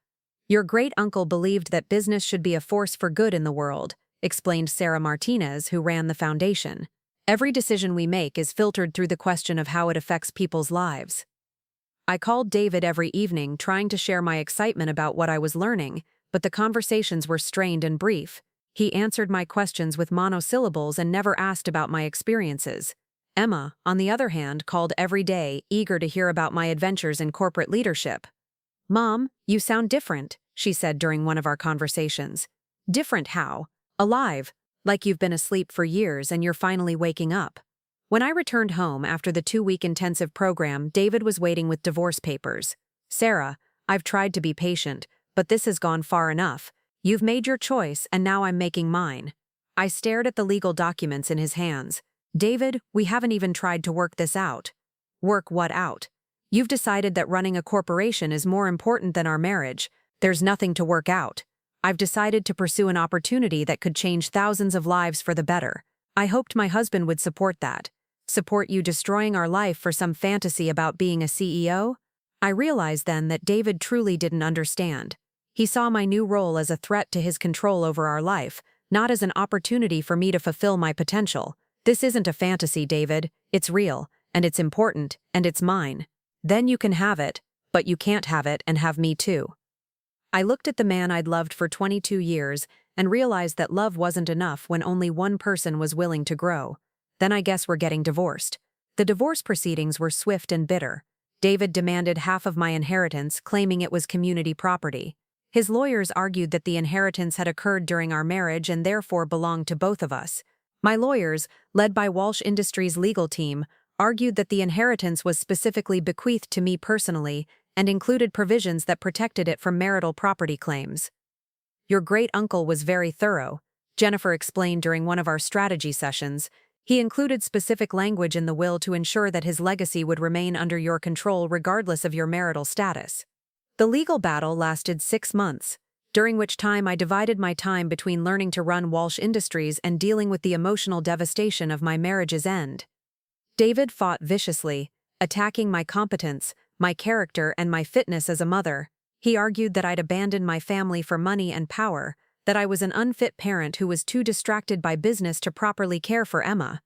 Your great-uncle believed that business should be a force for good in the world, explained Sarah Martinez, who ran the foundation. Every decision we make is filtered through the question of how it affects people's lives. I called David every evening trying to share my excitement about what I was learning, but the conversations were strained and brief. He answered my questions with monosyllables and never asked about my experiences. Emma, on the other hand, called every day, eager to hear about my adventures in corporate leadership. "Mom, you sound different," she said during one of our conversations. "Different how? Alive, like you've been asleep for years and you're finally waking up." When I returned home after the 2-week intensive program, David was waiting with divorce papers. "Sarah, I've tried to be patient, but this has gone far enough. You've made your choice, and now I'm making mine." I stared at the legal documents in his hands. "David, we haven't even tried to work this out." "Work what out? You've decided that running a corporation is more important than our marriage. There's nothing to work out. I've decided to pursue an opportunity that could change thousands of lives for the better. I hoped my husband would support that. Support you destroying our life for some fantasy about being a CEO? I realized then that David truly didn't understand. He saw my new role as a threat to his control over our life, not as an opportunity for me to fulfill my potential. "This isn't a fantasy, David. It's real, and it's important, and it's mine. Then you can have it, but you can't have it and have me too." I looked at the man I'd loved for 22 years and realized that love wasn't enough when only one person was willing to grow. Then I guess we're getting divorced. The divorce proceedings were swift and bitter. David demanded half of my inheritance, claiming it was community property. His lawyers argued that the inheritance had occurred during our marriage and therefore belonged to both of us. My lawyers, led by Walsh Industries' legal team, argued that the inheritance was specifically bequeathed to me personally and included provisions that protected it from marital property claims. "Your great-uncle was very thorough," Jennifer explained during one of our strategy sessions. "He included specific language in the will to ensure that his legacy would remain under your control regardless of your marital status." The legal battle lasted 6 months, during which time I divided my time between learning to run Walsh Industries and dealing with the emotional devastation of my marriage's end. David fought viciously, attacking my competence, my character, and my fitness as a mother. He argued that I'd abandoned my family for money and power, that I was an unfit parent who was too distracted by business to properly care for Emma.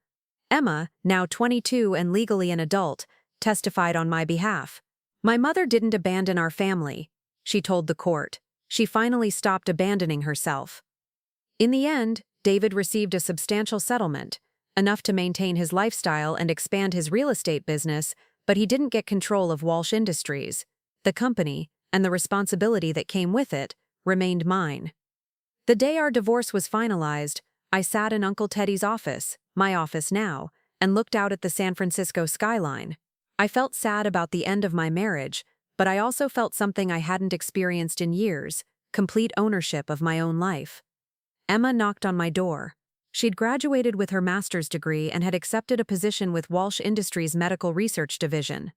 Emma, now 22 and legally an adult, testified on my behalf. "My mother didn't abandon our family," she told the court. "She finally stopped abandoning herself." In the end, David received a substantial settlement, enough to maintain his lifestyle and expand his real estate business, but he didn't get control of Walsh Industries. The company, and the responsibility that came with it, remained mine. The day our divorce was finalized, I sat in Uncle Teddy's office, my office now, and looked out at the San Francisco skyline. I felt sad about the end of my marriage, but I also felt something I hadn't experienced in years: complete ownership of my own life. Emma knocked on my door. She'd graduated with her master's degree and had accepted a position with Walsh Industries' Medical Research Division.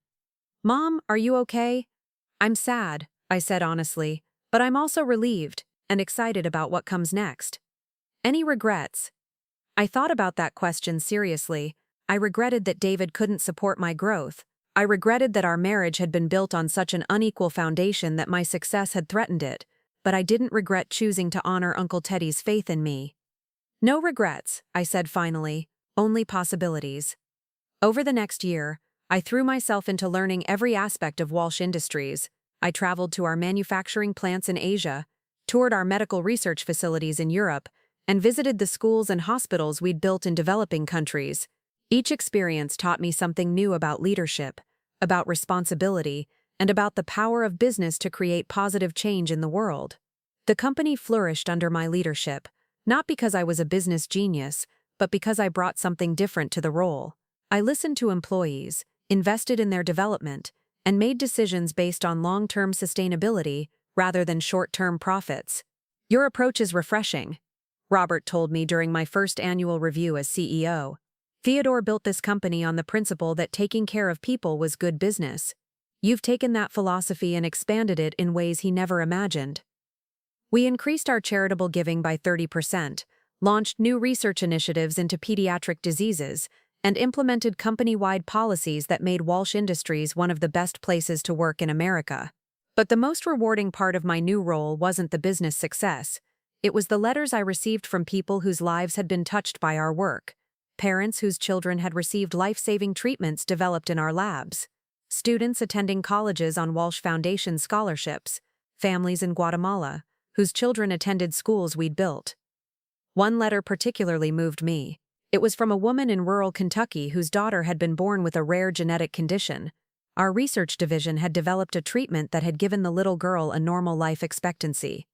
"Mom, are you okay?" "I'm sad," I said honestly, "but I'm also relieved and excited about what comes next." "Any regrets?" I thought about that question seriously. I regretted that David couldn't support my growth. I regretted that our marriage had been built on such an unequal foundation that my success had threatened it, but I didn't regret choosing to honor Uncle Teddy's faith in me. "No regrets," I said finally, "only possibilities." Over the next year, I threw myself into learning every aspect of Walsh Industries. I traveled to our manufacturing plants in Asia, toured our medical research facilities in Europe, and visited the schools and hospitals we'd built in developing countries. Each experience taught me something new about leadership, about responsibility, and about the power of business to create positive change in the world. The company flourished under my leadership, not because I was a business genius, but because I brought something different to the role. I listened to employees, invested in their development, and made decisions based on long-term sustainability rather than short-term profits. Your approach is refreshing, Robert told me during my first annual review as CEO. Theodore built this company on the principle that taking care of people was good business. You've taken that philosophy and expanded it in ways he never imagined. We increased our charitable giving by 30%, launched new research initiatives into pediatric diseases, and implemented company-wide policies that made Walsh Industries one of the best places to work in America. But the most rewarding part of my new role wasn't the business success. It was the letters I received from people whose lives had been touched by our work, parents whose children had received life-saving treatments developed in our labs, students attending colleges on Walsh Foundation scholarships, families in Guatemala whose children attended schools we'd built. One letter particularly moved me. It was from a woman in rural Kentucky whose daughter had been born with a rare genetic condition. Our research division had developed a treatment that had given the little girl a normal life expectancy.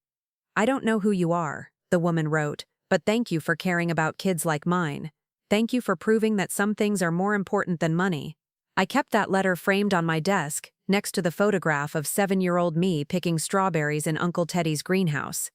"I don't know who you are," the woman wrote, "but thank you for caring about kids like mine. Thank you for proving that some things are more important than money." I kept that letter framed on my desk, next to the photograph of 7-year-old me picking strawberries in Uncle Teddy's greenhouse.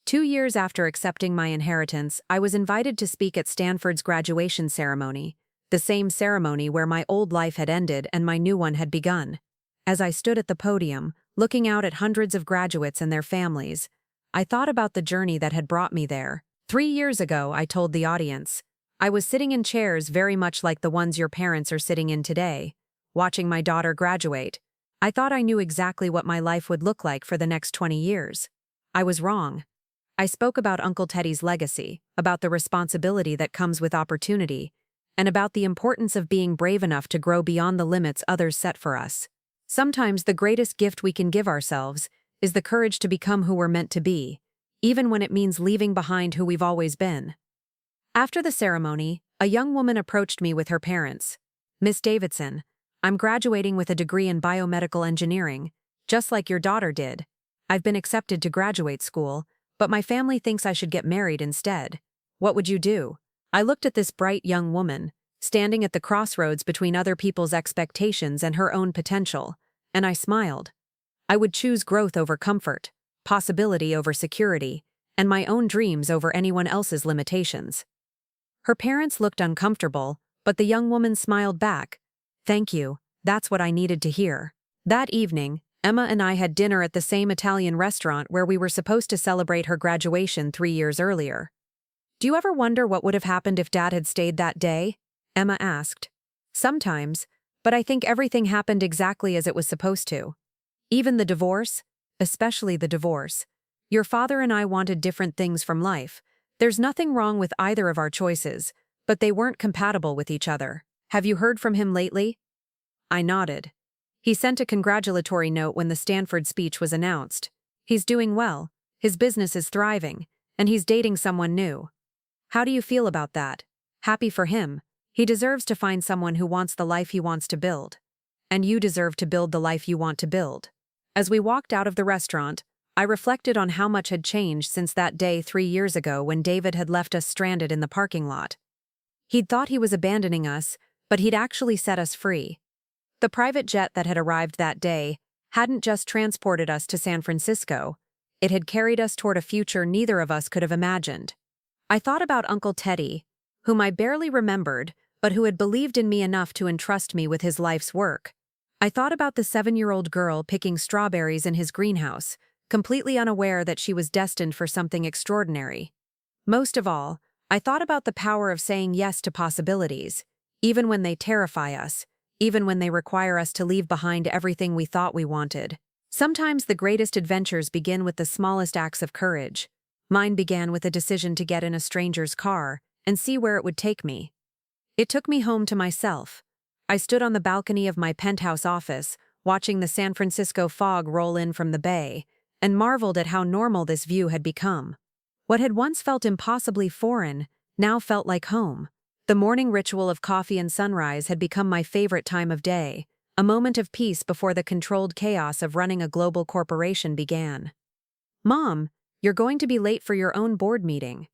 2 years after accepting my inheritance, I was invited to speak at Stanford's graduation ceremony, the same ceremony where my old life had ended and my new one had begun. As I stood at the podium, looking out at hundreds of graduates and their families, I thought about the journey that had brought me there. 3 years ago, I told the audience, I was sitting in chairs very much like the ones your parents are sitting in today, watching my daughter graduate. I thought I knew exactly what my life would look like for the next 20 years. I was wrong. I spoke about Uncle Teddy's legacy, about the responsibility that comes with opportunity, and about the importance of being brave enough to grow beyond the limits others set for us. Sometimes the greatest gift we can give ourselves is the courage to become who we're meant to be, even when it means leaving behind who we've always been. After the ceremony, a young woman approached me with her parents. "Miss Davidson, I'm graduating with a degree in biomedical engineering, just like your daughter did. I've been accepted to graduate school, but my family thinks I should get married instead. What would you do?" I looked at this bright young woman, standing at the crossroads between other people's expectations and her own potential, and I smiled. I would choose growth over comfort, possibility over security, and my own dreams over anyone else's limitations. Her parents looked uncomfortable, but the young woman smiled back. "Thank you, that's what I needed to hear." That evening, Emma and I had dinner at the same Italian restaurant where we were supposed to celebrate her graduation 3 years earlier. "Do you ever wonder what would have happened if Dad had stayed that day?" Emma asked. "Sometimes, but I think everything happened exactly as it was supposed to. Even the divorce, especially the divorce. Your father and I wanted different things from life. There's nothing wrong with either of our choices, but they weren't compatible with each other. Have you heard from him lately?" I nodded. He sent a congratulatory note when the Stanford speech was announced. "He's doing well, his business is thriving, and he's dating someone new." "How do you feel about that?" "Happy for him. He deserves to find someone who wants the life he wants to build. And you deserve to build the life you want to build." As we walked out of the restaurant, I reflected on how much had changed since that day 3 years ago when David had left us stranded in the parking lot. He'd thought he was abandoning us, but he'd actually set us free. The private jet that had arrived that day hadn't just transported us to San Francisco, it had carried us toward a future neither of us could have imagined. I thought about Uncle Teddy, whom I barely remembered, but who had believed in me enough to entrust me with his life's work. I thought about the 7-year-old girl picking strawberries in his greenhouse, completely unaware that she was destined for something extraordinary. Most of all, I thought about the power of saying yes to possibilities, even when they terrify us, even when they require us to leave behind everything we thought we wanted. Sometimes the greatest adventures begin with the smallest acts of courage. Mine began with a decision to get in a stranger's car and see where it would take me. It took me home to myself. I stood on the balcony of my penthouse office, watching the San Francisco fog roll in from the bay, and marveled at how normal this view had become. What had once felt impossibly foreign now felt like home. The morning ritual of coffee and sunrise had become my favorite time of day, A moment of peace before the controlled chaos of running a global corporation began. "Mom, you're going to be late for your own board meeting."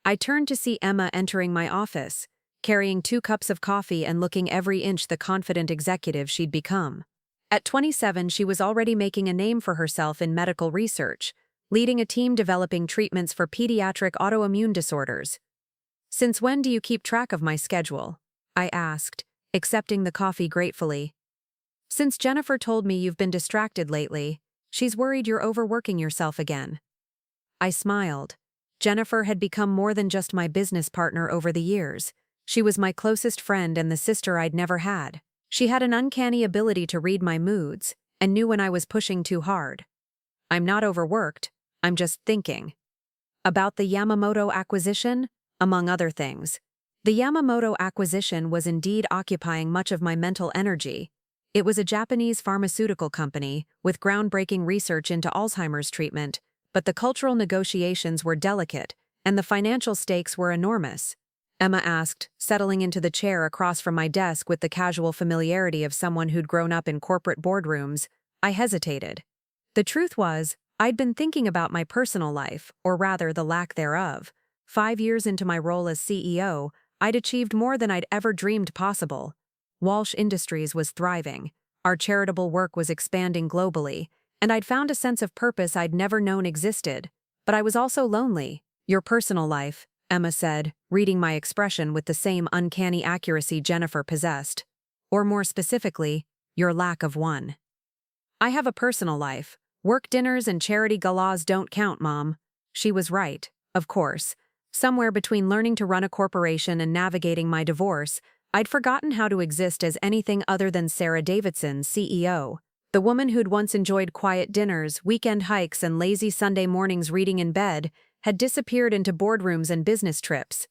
I turned to see Emma entering my office, carrying 2 cups of coffee and looking every inch the confident executive she'd become. At 27, she was already making a name for herself in medical research, leading a team developing treatments for pediatric autoimmune disorders. "Since when do you keep track of my schedule?" I asked, accepting the coffee gratefully. "Since Jennifer told me you've been distracted lately. She's worried you're overworking yourself again." I smiled. Jennifer had become more than just my business partner over the years. She was my closest friend and the sister I'd never had. She had an uncanny ability to read my moods and knew when I was pushing too hard. "I'm not overworked, I'm just thinking." About the Yamamoto acquisition, among other things. The Yamamoto acquisition was indeed occupying much of my mental energy. It was a Japanese pharmaceutical company with groundbreaking research into Alzheimer's treatment, but the cultural negotiations were delicate, and the financial stakes were enormous. Emma asked, settling into the chair across from my desk with the casual familiarity of someone who'd grown up in corporate boardrooms. I hesitated. The truth was, I'd been thinking about my personal life, or rather the lack thereof. 5 years into my role as CEO, I'd achieved more than I'd ever dreamed possible. Walsh Industries was thriving, our charitable work was expanding globally, and I'd found a sense of purpose I'd never known existed. But I was also lonely. "Your personal life," Emma said, reading my expression with the same uncanny accuracy Jennifer possessed. "Or more specifically, your lack of one." "I have a personal life. Work dinners and charity galas don't count, Mom." She was right, of course. Somewhere between learning to run a corporation and navigating my divorce, I'd forgotten how to exist as anything other than Sarah Davidson, CEO. The woman who'd once enjoyed quiet dinners, weekend hikes, and lazy Sunday mornings reading in bed had disappeared into boardrooms and business trips.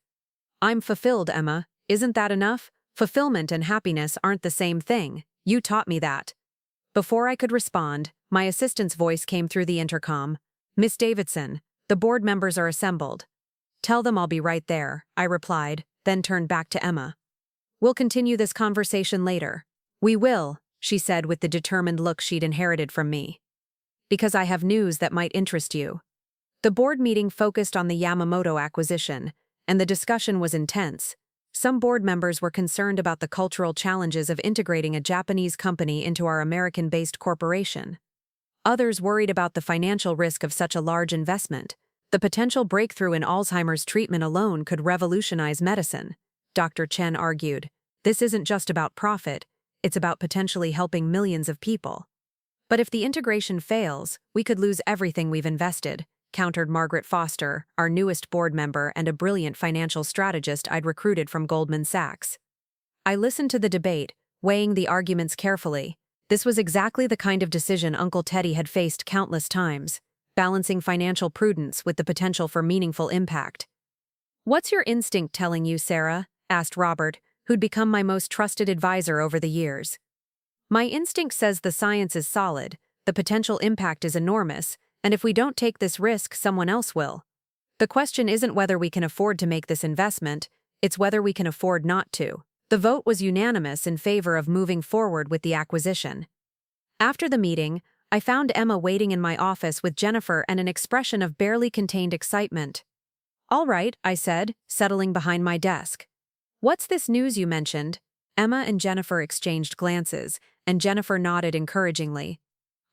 "I'm fulfilled, Emma. Isn't that enough? Fulfillment and happiness aren't the same thing. You taught me that." Before I could respond, my assistant's voice came through the intercom. "Miss Davidson, the board members are assembled." "Tell them I'll be right there," I replied, then turned back to Emma. "We'll continue this conversation later." "We will," she said with the determined look she'd inherited from me. "Because I have news that might interest you." The board meeting focused on the Yamamoto acquisition, and the discussion was intense. Some board members were concerned about the cultural challenges of integrating a Japanese company into our American-based corporation. Others worried about the financial risk of such a large investment. The potential breakthrough in Alzheimer's treatment alone could revolutionize medicine, Dr. Chen argued. "This isn't just about profit, it's about potentially helping millions of people." "But if the integration fails, we could lose everything we've invested," countered Margaret Foster, our newest board member and a brilliant financial strategist I'd recruited from Goldman Sachs. I listened to the debate, weighing the arguments carefully. This was exactly the kind of decision Uncle Teddy had faced countless times, balancing financial prudence with the potential for meaningful impact. "What's your instinct telling you, Sarah?" asked Robert, who'd become my most trusted advisor over the years. "My instinct says the science is solid, the potential impact is enormous, and if we don't take this risk, someone else will. The question isn't whether we can afford to make this investment, it's whether we can afford not to." The vote was unanimous in favor of moving forward with the acquisition. After the meeting, I found Emma waiting in my office with Jennifer and an expression of barely contained excitement. "All right," I said, settling behind my desk. "What's this news you mentioned?" Emma and Jennifer exchanged glances, and Jennifer nodded encouragingly.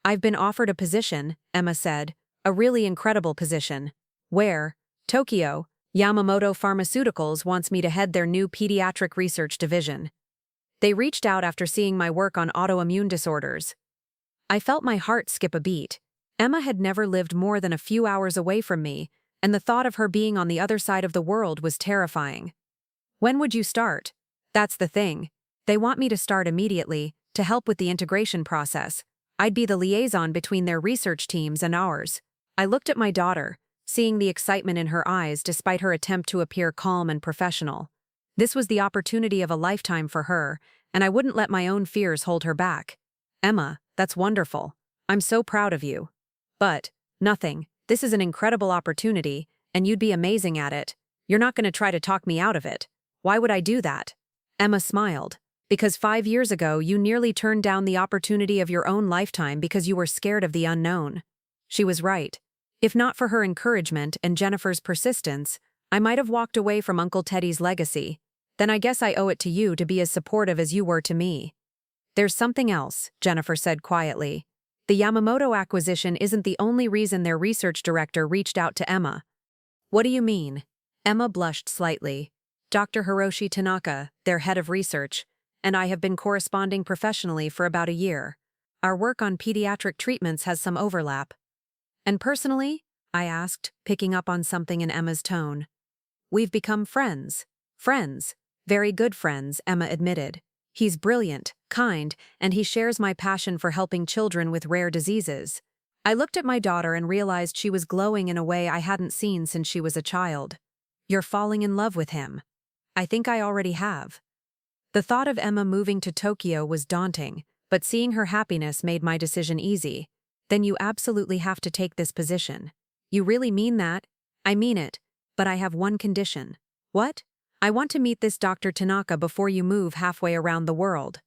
"I've been offered a position," Emma said. "A really incredible position." "Where?" "Tokyo. Yamamoto Pharmaceuticals wants me to head their new pediatric research division. They reached out after seeing my work on autoimmune disorders." I felt my heart skip a beat. Emma had never lived more than a few hours away from me, and the thought of her being on the other side of the world was terrifying. "When would you start?" "That's the thing. They want me to start immediately, to help with the integration process. I'd be the liaison between their research teams and ours." I looked at my daughter, seeing the excitement in her eyes despite her attempt to appear calm and professional. This was the opportunity of a lifetime for her, and I wouldn't let my own fears hold her back. "Emma, that's wonderful. I'm so proud of you." "But, nothing. This is an incredible opportunity, and you'd be amazing at it. You're not going to try to talk me out of it." "Why would I do that?" Emma smiled. Because 5 years ago you nearly turned down the opportunity of your own lifetime because you were scared of the unknown. She was right. If not for her encouragement and Jennifer's persistence, I might have walked away from Uncle Teddy's legacy. Then I guess I owe it to you to be as supportive as you were to me. There's something else, Jennifer said quietly. The Yamamoto acquisition isn't the only reason their research director reached out to Emma. What do you mean? Emma blushed slightly. Dr. Hiroshi Tanaka, their head of research, and I have been corresponding professionally for about a year. Our work on pediatric treatments has some overlap. And personally? I asked, picking up on something in Emma's tone. We've become friends. Friends. Very good friends, Emma admitted. He's brilliant, kind, and he shares my passion for helping children with rare diseases. I looked at my daughter and realized she was glowing in a way I hadn't seen since she was a child. You're falling in love with him. I think I already have. The thought of Emma moving to Tokyo was daunting, but seeing her happiness made my decision easy. Then you absolutely have to take this position. You really mean that? I mean it, but I have one condition. What? I want to meet this Dr. Tanaka before you move halfway around the world.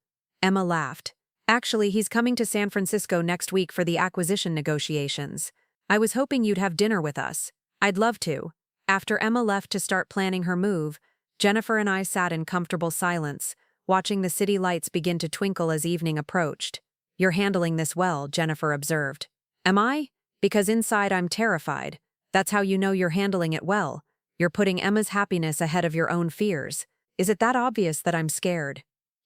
Emma laughed. Actually, he's coming to San Francisco next week for the acquisition negotiations. I was hoping you'd have dinner with us. I'd love to. After Emma left to start planning her move, Jennifer and I sat in comfortable silence, watching the city lights begin to twinkle as evening approached. You're handling this well, Jennifer observed. Am I? Because inside I'm terrified. That's how you know you're handling it well. You're putting Emma's happiness ahead of your own fears. Is it that obvious that I'm scared?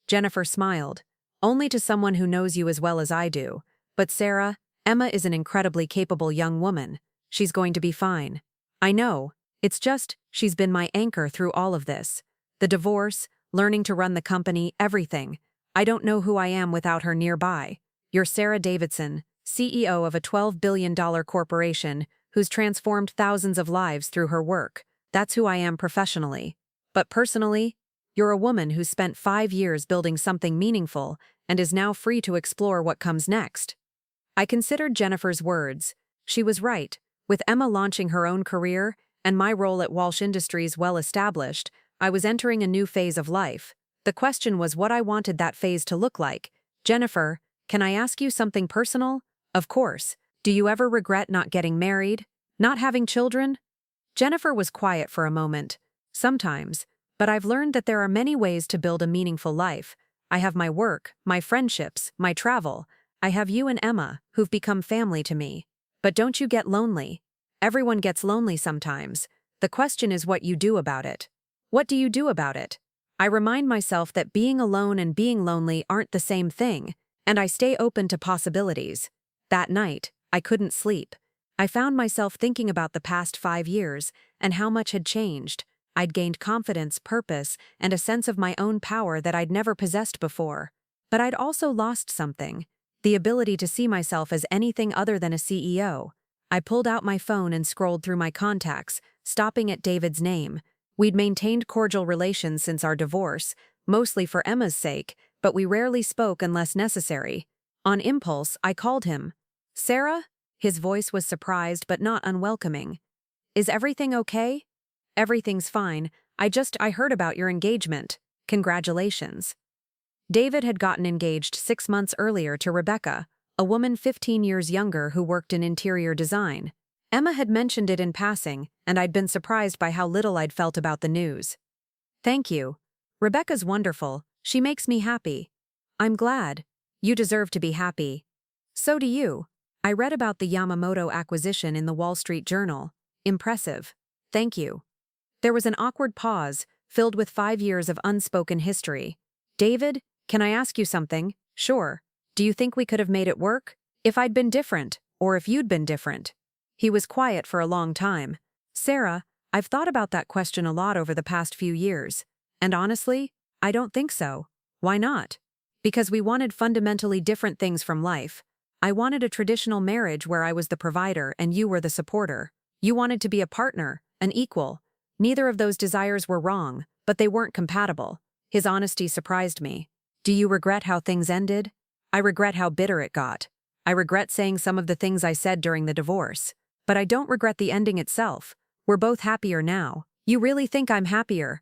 Jennifer smiled. Only to someone who knows you as well as I do. But Sarah, Emma is an incredibly capable young woman. She's going to be fine. I know. It's just, she's been my anchor through all of this. The divorce, learning to run the company, everything. I don't know who I am without her nearby. You're Sarah Davidson, CEO of a $12 billion corporation who's transformed thousands of lives through her work. That's who I am professionally. But personally, you're a woman who's spent 5 years building something meaningful and is now free to explore what comes next. I considered Jennifer's words. She was right. With Emma launching her own career and my role at Walsh Industries well established, I was entering a new phase of life. The question was what I wanted that phase to look like. Jennifer, can I ask you something personal? Of course. Do you ever regret not getting married? Not having children? Jennifer was quiet for a moment. Sometimes, but I've learned that there are many ways to build a meaningful life. I have my work, my friendships, my travel. I have you and Emma, who've become family to me. But don't you get lonely? Everyone gets lonely sometimes. The question is what you do about it. What do you do about it? I remind myself that being alone and being lonely aren't the same thing, and I stay open to possibilities. That night, I couldn't sleep. I found myself thinking about the past 5 years and how much had changed. I'd gained confidence, purpose, and a sense of my own power that I'd never possessed before. But I'd also lost something, the ability to see myself as anything other than a CEO. I pulled out my phone and scrolled through my contacts, stopping at David's name. We'd maintained cordial relations since our divorce, mostly for Emma's sake, but we rarely spoke unless necessary. On impulse, I called him. Sarah? His voice was surprised but not unwelcoming. Is everything okay? Everything's fine. I heard about your engagement. Congratulations. David had gotten engaged 6 months earlier to Rebecca, a woman 15 years younger who worked in interior design. Emma had mentioned it in passing, and I'd been surprised by how little I'd felt about the news. Thank you. Rebecca's wonderful. She makes me happy. I'm glad. You deserve to be happy. So do you. I read about the Yamamoto acquisition in the Wall Street Journal. Impressive. Thank you. There was an awkward pause, filled with 5 years of unspoken history. David, can I ask you something? Sure. Do you think we could have made it work? If I'd been different, or if you'd been different? He was quiet for a long time. Sarah, I've thought about that question a lot over the past few years. And honestly, I don't think so. Why not? Because we wanted fundamentally different things from life. I wanted a traditional marriage where I was the provider and you were the supporter. You wanted to be a partner, an equal. Neither of those desires were wrong, but they weren't compatible. His honesty surprised me. Do you regret how things ended? I regret how bitter it got. I regret saying some of the things I said during the divorce. But I don't regret the ending itself. We're both happier now. You really think I'm happier?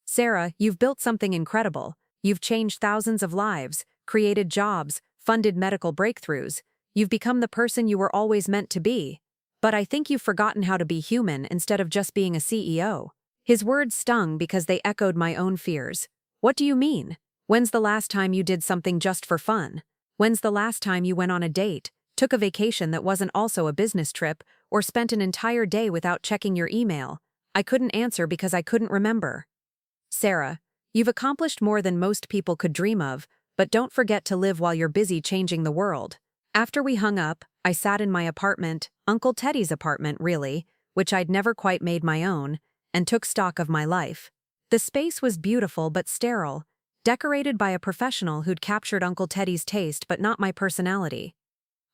Sarah, you've built something incredible. You've changed thousands of lives, created jobs, funded medical breakthroughs. You've become the person you were always meant to be. But I think you've forgotten how to be human instead of just being a CEO. His words stung because they echoed my own fears. What do you mean? When's the last time you did something just for fun? When's the last time you went on a date, took a vacation that wasn't also a business trip, or spent an entire day without checking your email? I couldn't answer because I couldn't remember. Sarah, you've accomplished more than most people could dream of, but don't forget to live while you're busy changing the world. After we hung up, I sat in my apartment, Uncle Teddy's apartment really, which I'd never quite made my own, and took stock of my life. The space was beautiful but sterile, decorated by a professional who'd captured Uncle Teddy's taste but not my personality.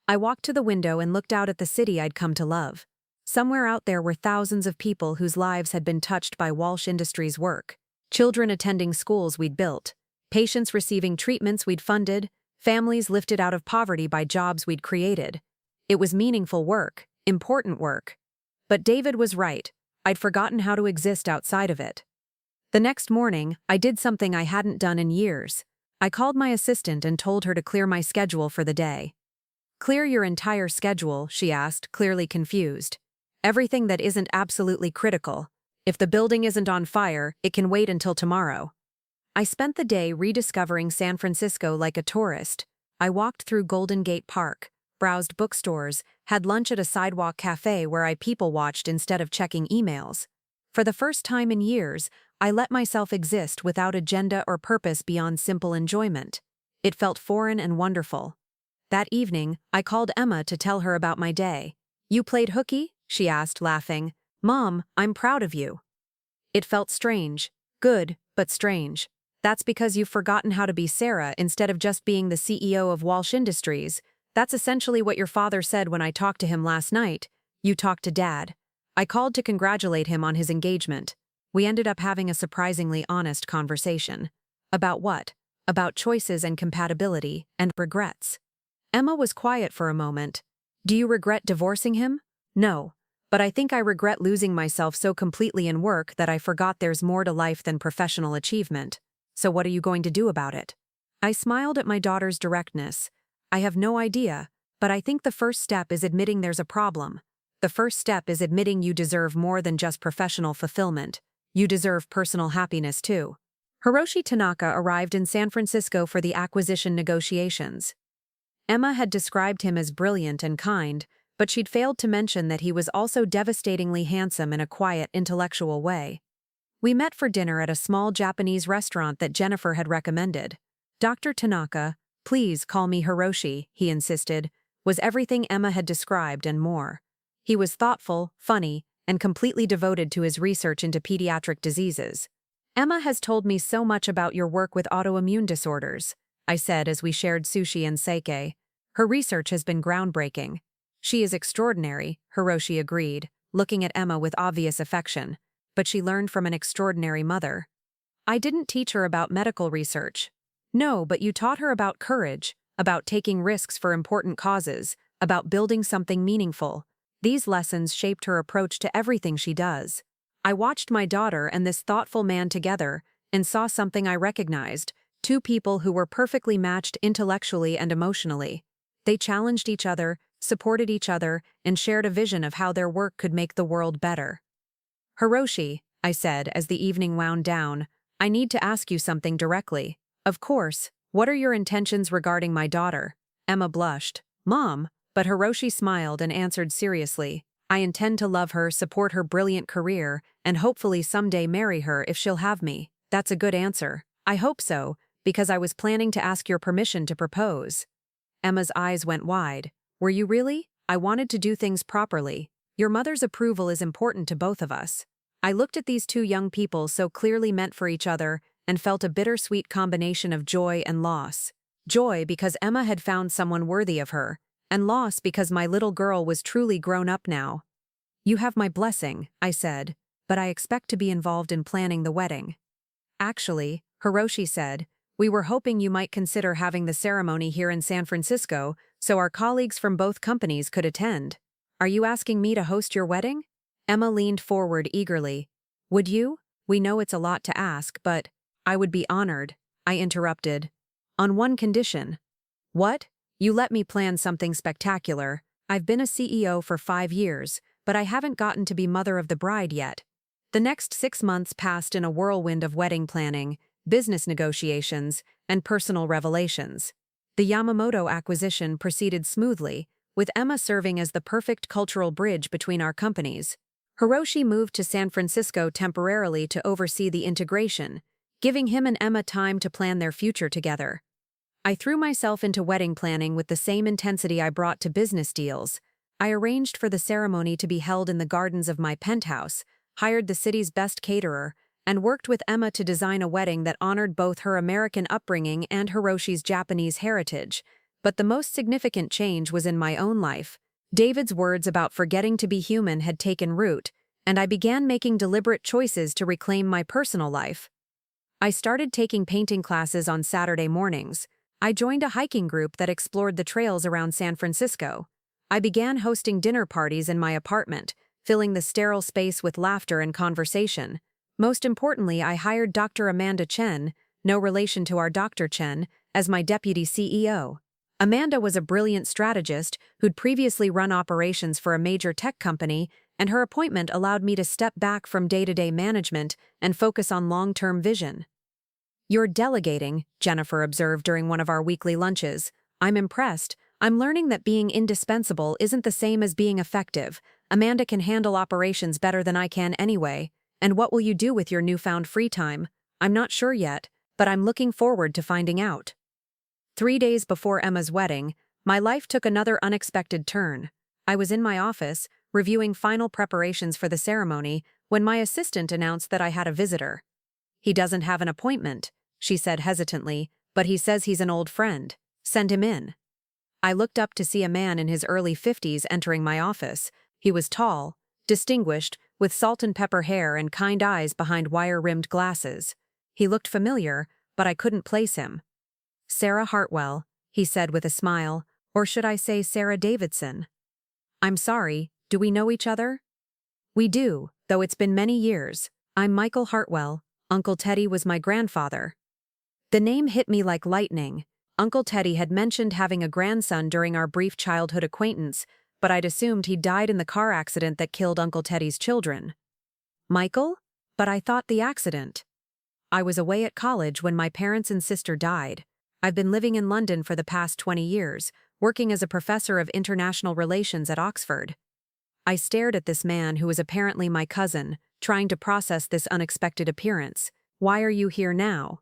I walked to the window and looked out at the city I'd come to love. Somewhere out there were thousands of people whose lives had been touched by Walsh Industries' work. Children attending schools we'd built, patients receiving treatments we'd funded, families lifted out of poverty by jobs we'd created. It was meaningful work, important work. But David was right. I'd forgotten how to exist outside of it. The next morning, I did something I hadn't done in years. I called my assistant and told her to clear my schedule for the day. "Clear your entire schedule?" she asked, clearly confused. "Everything that isn't absolutely critical. If the building isn't on fire, it can wait until tomorrow." I spent the day rediscovering San Francisco like a tourist. I walked through Golden Gate Park, browsed bookstores, had lunch at a sidewalk cafe where I people-watched instead of checking emails. For the first time in years, I let myself exist without agenda or purpose beyond simple enjoyment. It felt foreign and wonderful. That evening, I called Emma to tell her about my day. "You played hooky?" she asked, laughing. "Mom, I'm proud of you." It felt strange. Good, but strange. That's because you've forgotten how to be Sarah instead of just being the CEO of Walsh Industries. That's essentially what your father said when I talked to him last night. You talked to Dad. I called to congratulate him on his engagement. We ended up having a surprisingly honest conversation. About what? About choices and compatibility, and regrets. Emma was quiet for a moment. "Do you regret divorcing him?" "No. But I think I regret losing myself so completely in work that I forgot there's more to life than professional achievement. So what are you going to do about it?" I smiled at my daughter's directness. "I have no idea, but I think the first step is admitting there's a problem. The first step is admitting you deserve more than just professional fulfillment. You deserve personal happiness too." Hiroshi Tanaka arrived in San Francisco for the acquisition negotiations. Emma had described him as brilliant and kind, but she'd failed to mention that he was also devastatingly handsome in a quiet, intellectual way. We met for dinner at a small Japanese restaurant that Jennifer had recommended. "Dr. Tanaka, please call me Hiroshi," he insisted, was everything Emma had described and more. He was thoughtful, funny, and completely devoted to his research into pediatric diseases. "Emma has told me so much about your work with autoimmune disorders," I said as we shared sushi and sake. "Her research has been groundbreaking." "She is extraordinary," Hiroshi agreed, looking at Emma with obvious affection. "But she learned from an extraordinary mother." "I didn't teach her about medical research." "No, but you taught her about courage, about taking risks for important causes, about building something meaningful. These lessons shaped her approach to everything she does." I watched my daughter and this thoughtful man together and saw something I recognized: two people who were perfectly matched intellectually and emotionally. They challenged each other, supported each other, and shared a vision of how their work could make the world better. "Hiroshi," I said as the evening wound down, "I need to ask you something directly." "Of course. What are your intentions regarding my daughter?" Emma blushed. "Mom," but Hiroshi smiled and answered seriously, "I intend to love her, support her brilliant career, and hopefully someday marry her if she'll have me." "That's a good answer." "I hope so, because I was planning to ask your permission to propose." Emma's eyes went wide. "Were you really? I wanted to do things properly. Your mother's approval is important to both of us." I looked at these two young people so clearly meant for each other and felt a bittersweet combination of joy and loss. Joy because Emma had found someone worthy of her, and loss because my little girl was truly grown up now. "You have my blessing," I said, "but I expect to be involved in planning the wedding." "Actually," Hiroshi said, "we were hoping you might consider having the ceremony here in San Francisco so our colleagues from both companies could attend." "Are you asking me to host your wedding?" Emma leaned forward eagerly. "Would you? We know it's a lot to ask, but I would be honored." I interrupted. On one condition. What? You let me plan something spectacular. I've been a CEO for 5 years, but I haven't gotten to be mother of the bride yet. The next 6 months passed in a whirlwind of wedding planning, business negotiations, and personal revelations. The Yamamoto acquisition proceeded smoothly, with Emma serving as the perfect cultural bridge between our companies. Hiroshi moved to San Francisco temporarily to oversee the integration, giving him and Emma time to plan their future together. I threw myself into wedding planning with the same intensity I brought to business deals. I arranged for the ceremony to be held in the gardens of my penthouse, hired the city's best caterer, and worked with Emma to design a wedding that honored both her American upbringing and Hiroshi's Japanese heritage. But the most significant change was in my own life. David's words about forgetting to be human had taken root, and I began making deliberate choices to reclaim my personal life. I started taking painting classes on Saturday mornings. I joined a hiking group that explored the trails around San Francisco. I began hosting dinner parties in my apartment, filling the sterile space with laughter and conversation. Most importantly, I hired Dr. Amanda Chen, no relation to our Dr. Chen, as my deputy CEO. Amanda was a brilliant strategist who'd previously run operations for a major tech company, and her appointment allowed me to step back from day-to-day management and focus on long-term vision. You're delegating, Jennifer observed during one of our weekly lunches. I'm impressed. I'm learning that being indispensable isn't the same as being effective. Amanda can handle operations better than I can anyway. And what will you do with your newfound free time? I'm not sure yet, but I'm looking forward to finding out. 3 days before Emma's wedding, my life took another unexpected turn. I was in my office, reviewing final preparations for the ceremony, when my assistant announced that I had a visitor. He doesn't have an appointment, she said hesitantly, but he says he's an old friend. Send him in. I looked up to see a man in his early 50s entering my office. He was tall, distinguished, with salt and pepper hair and kind eyes behind wire-rimmed glasses. He looked familiar, but I couldn't place him. Sarah Hartwell, he said with a smile, or should I say Sarah Davidson? I'm sorry, do we know each other? We do, though it's been many years. I'm Michael Hartwell. Uncle Teddy was my grandfather. The name hit me like lightning. Uncle Teddy had mentioned having a grandson during our brief childhood acquaintance, but I'd assumed he died in the car accident that killed Uncle Teddy's children. Michael? But I thought the accident. I was away at college when my parents and sister died. I've been living in London for the past 20 years, working as a professor of international relations at Oxford. I stared at this man who was apparently my cousin, trying to process this unexpected appearance. Why are you here now?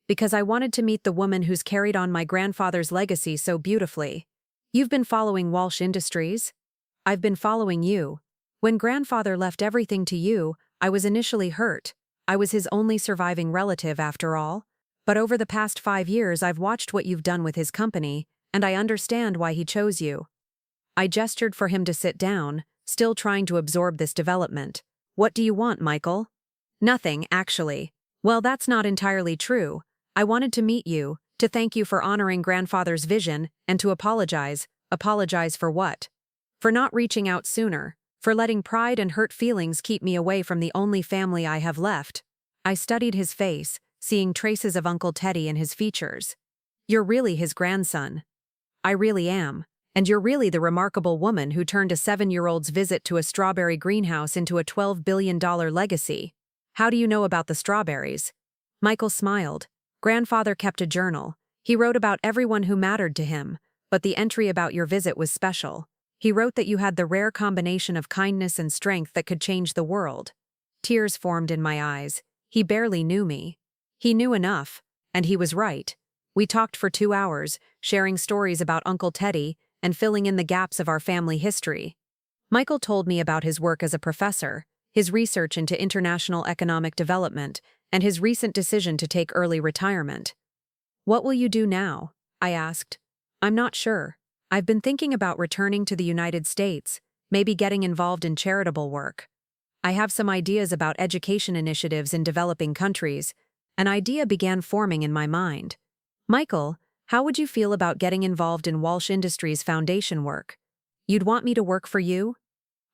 Because I wanted to meet the woman who's carried on my grandfather's legacy so beautifully. You've been following Walsh Industries? I've been following you. When grandfather left everything to you, I was initially hurt. I was his only surviving relative after all. But over the past 5 years I've watched what you've done with his company, and I understand why he chose you. I gestured for him to sit down, still trying to absorb this development. What do you want, Michael? Nothing, actually. Well, that's not entirely true. I wanted to meet you, to thank you for honoring grandfather's vision, and to apologize. Apologize for what? For not reaching out sooner, for letting pride and hurt feelings keep me away from the only family I have left. I studied his face, seeing traces of Uncle Teddy in his features. You're really his grandson. I really am. And you're really the remarkable woman who turned a 7-year-old's visit to a strawberry greenhouse into a $12 billion legacy. How do you know about the strawberries? Michael smiled. Grandfather kept a journal. He wrote about everyone who mattered to him, but the entry about your visit was special. He wrote that you had the rare combination of kindness and strength that could change the world. Tears formed in my eyes. He barely knew me. He knew enough, and he was right. We talked for 2 hours, sharing stories about Uncle Teddy and filling in the gaps of our family history. Michael told me about his work as a professor, his research into international economic development, and his recent decision to take early retirement. What will you do now? I asked. I'm not sure. I've been thinking about returning to the United States, maybe getting involved in charitable work. I have some ideas about education initiatives in developing countries. An idea began forming in my mind. Michael, how would you feel about getting involved in Walsh Industries Foundation work? You'd want me to work for you?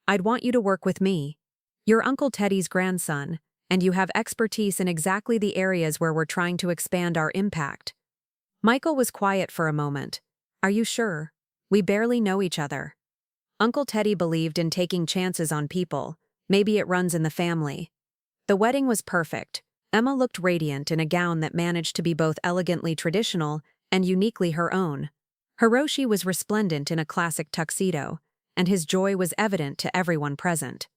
I'd want you to work with me. You're Uncle Teddy's grandson, and you have expertise in exactly the areas where we're trying to expand our impact." Michael was quiet for a moment. "Are you sure? We barely know each other." Uncle Teddy believed in taking chances on people. Maybe it runs in the family. The wedding was perfect. Emma looked radiant in a gown that managed to be both elegantly traditional and uniquely her own. Hiroshi was resplendent in a classic tuxedo, and his joy was evident to everyone present.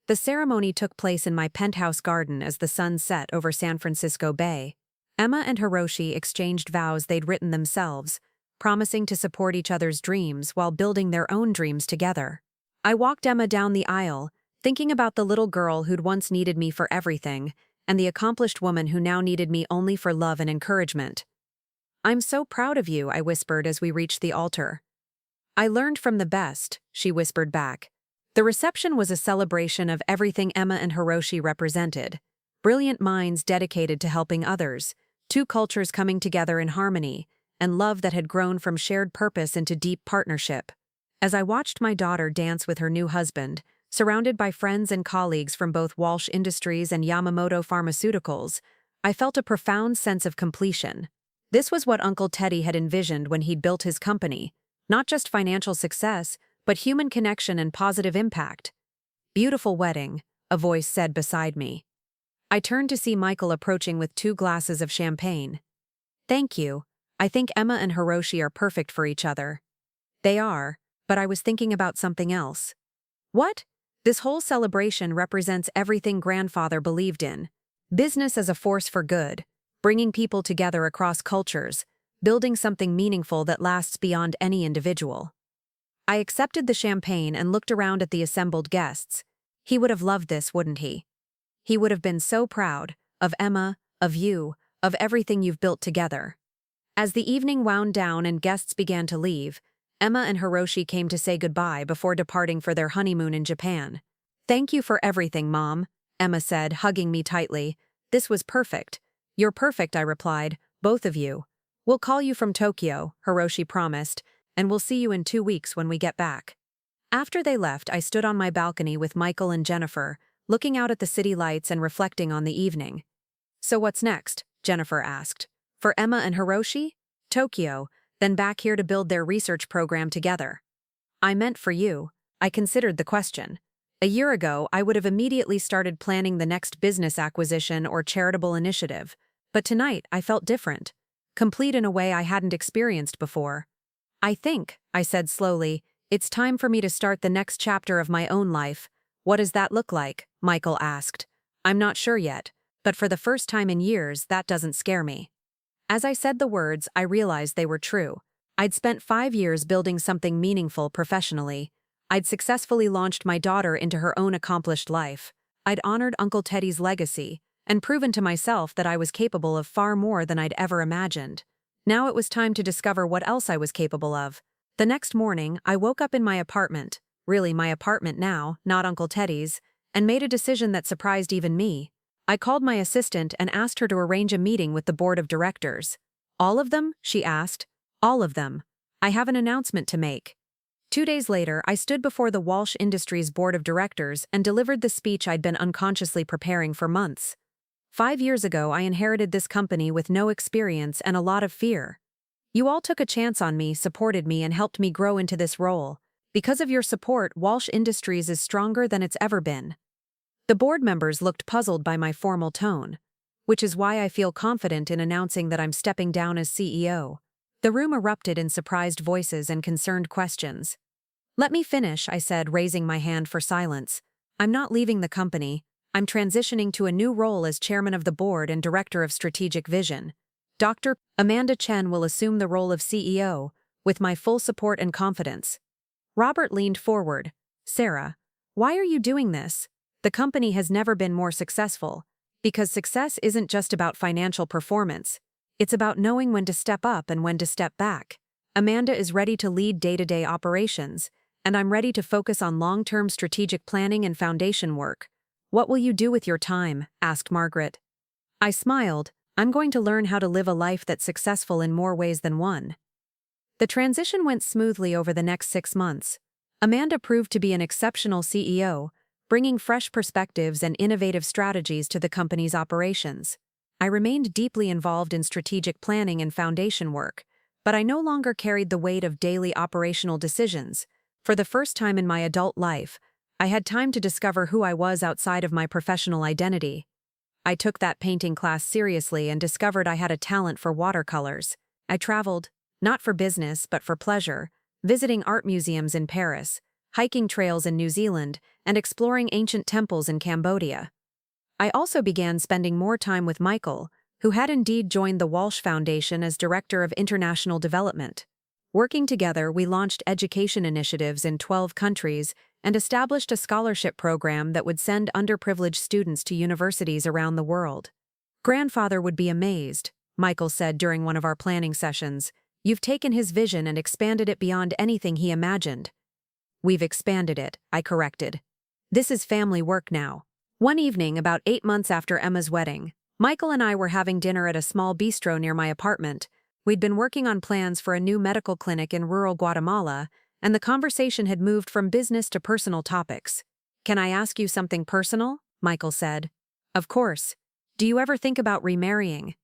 The ceremony took place in my penthouse garden as the sun set over San Francisco Bay. Emma and Hiroshi exchanged vows they'd written themselves, promising to support each other's dreams while building their own dreams together. I walked Emma down the aisle, thinking about the little girl who'd once needed me for everything, and the accomplished woman who now needed me only for love and encouragement. "I'm so proud of you," I whispered as we reached the altar. "I learned from the best," she whispered back. The reception was a celebration of everything Emma and Hiroshi represented. Brilliant minds dedicated to helping others, two cultures coming together in harmony, and love that had grown from shared purpose into deep partnership. As I watched my daughter dance with her new husband, surrounded by friends and colleagues from both Walsh Industries and Yamamoto Pharmaceuticals, I felt a profound sense of completion. This was what Uncle Teddy had envisioned when he'd built his company, not just financial success, but human connection and positive impact. "Beautiful wedding," a voice said beside me. I turned to see Michael approaching with 2 glasses of champagne. "Thank you. I think Emma and Hiroshi are perfect for each other." "They are, but I was thinking about something else." "What?" "This whole celebration represents everything Grandfather believed in. Business as a force for good, bringing people together across cultures, building something meaningful that lasts beyond any individual." I accepted the champagne and looked around at the assembled guests. He would have loved this, wouldn't he? He would have been so proud of Emma, of you, of everything you've built together. As the evening wound down and guests began to leave, Emma and Hiroshi came to say goodbye before departing for their honeymoon in Japan. "Thank you for everything, Mom," Emma said, hugging me tightly. "This was perfect." "You're perfect," I replied, "both of you." "We'll call you from Tokyo," Hiroshi promised, "and we'll see you in 2 weeks when we get back." After they left, I stood on my balcony with Michael and Jennifer, looking out at the city lights and reflecting on the evening. "So what's next?" Jennifer asked. "For Emma and Hiroshi?" "Tokyo, then back here to build their research program together." "I meant for you." I considered the question. A year ago, I would have immediately started planning the next business acquisition or charitable initiative. But tonight, I felt different. Complete in a way I hadn't experienced before. "I think," I said slowly, "it's time for me to start the next chapter of my own life." "What does that look like?" Michael asked. "I'm not sure yet, but for the first time in years, that doesn't scare me." As I said the words, I realized they were true. I'd spent 5 years building something meaningful professionally. I'd successfully launched my daughter into her own accomplished life. I'd honored Uncle Teddy's legacy, and proven to myself that I was capable of far more than I'd ever imagined. Now it was time to discover what else I was capable of. The next morning, I woke up in my apartment, really my apartment now, not Uncle Teddy's, and made a decision that surprised even me. I called my assistant and asked her to arrange a meeting with the board of directors. "All of them?" she asked. "All of them. I have an announcement to make." 2 days later, I stood before the Walsh Industries board of directors and delivered the speech I'd been unconsciously preparing for months. 5 years ago, I inherited this company with no experience and a lot of fear. You all took a chance on me, supported me, and helped me grow into this role. Because of your support, Walsh Industries is stronger than it's ever been. The board members looked puzzled by my formal tone, which is why I feel confident in announcing that I'm stepping down as CEO. The room erupted in surprised voices and concerned questions. "Let me finish," I said, raising my hand for silence. "I'm not leaving the company. I'm transitioning to a new role as chairman of the board and director of strategic vision. Dr. Amanda Chen will assume the role of CEO, with my full support and confidence." Robert leaned forward. "Sarah, why are you doing this? The company has never been more successful. Because success isn't just about financial performance. It's about knowing when to step up and when to step back. Amanda is ready to lead day-to-day operations, and I'm ready to focus on long-term strategic planning and foundation work." "What will you do with your time?" asked Margaret. I smiled. "I'm going to learn how to live a life that's successful in more ways than one." The transition went smoothly over the next 6 months. Amanda proved to be an exceptional CEO, bringing fresh perspectives and innovative strategies to the company's operations. I remained deeply involved in strategic planning and foundation work, but I no longer carried the weight of daily operational decisions. For the first time in my adult life, I had time to discover who I was outside of my professional identity. I took that painting class seriously and discovered I had a talent for watercolors. I traveled, not for business but for pleasure, visiting art museums in Paris, hiking trails in New Zealand, and exploring ancient temples in Cambodia. I also began spending more time with Michael, who had indeed joined the Walsh Foundation as Director of International Development. Working together, we launched education initiatives in 12 countries and established a scholarship program that would send underprivileged students to universities around the world. "Grandfather would be amazed," Michael said during one of our planning sessions. "You've taken his vision and expanded it beyond anything he imagined." "We've expanded it," I corrected. "This is family work now." One evening, about 8 months after Emma's wedding, Michael and I were having dinner at a small bistro near my apartment. We'd been working on plans for a new medical clinic in rural Guatemala, and the conversation had moved from business to personal topics. "Can I ask you something personal?" Michael said. "Of course. Do you ever think about remarrying?"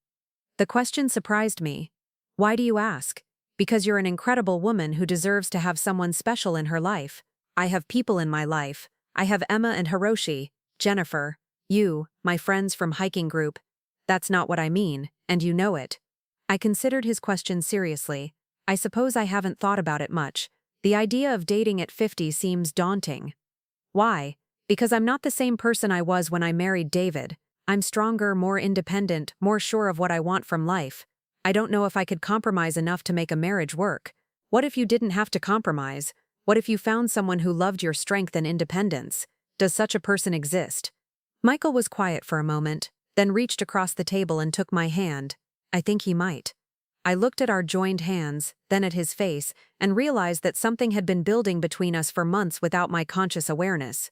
The question surprised me. "Why do you ask?" "Because you're an incredible woman who deserves to have someone special in her life. I have people in my life. I have Emma and Hiroshi, Jennifer, you, my friends from hiking group." "That's not what I mean, and you know it." I considered his question seriously. "I suppose I haven't thought about it much. The idea of dating at 50 seems daunting." "Why?" "Because I'm not the same person I was when I married David. I'm stronger, more independent, more sure of what I want from life. I don't know if I could compromise enough to make a marriage work." "What if you didn't have to compromise? What if you found someone who loved your strength and independence? Does such a person exist?" Michael was quiet for a moment, then reached across the table and took my hand. "I think he might." I looked at our joined hands, then at his face, and realized that something had been building between us for months without my conscious awareness.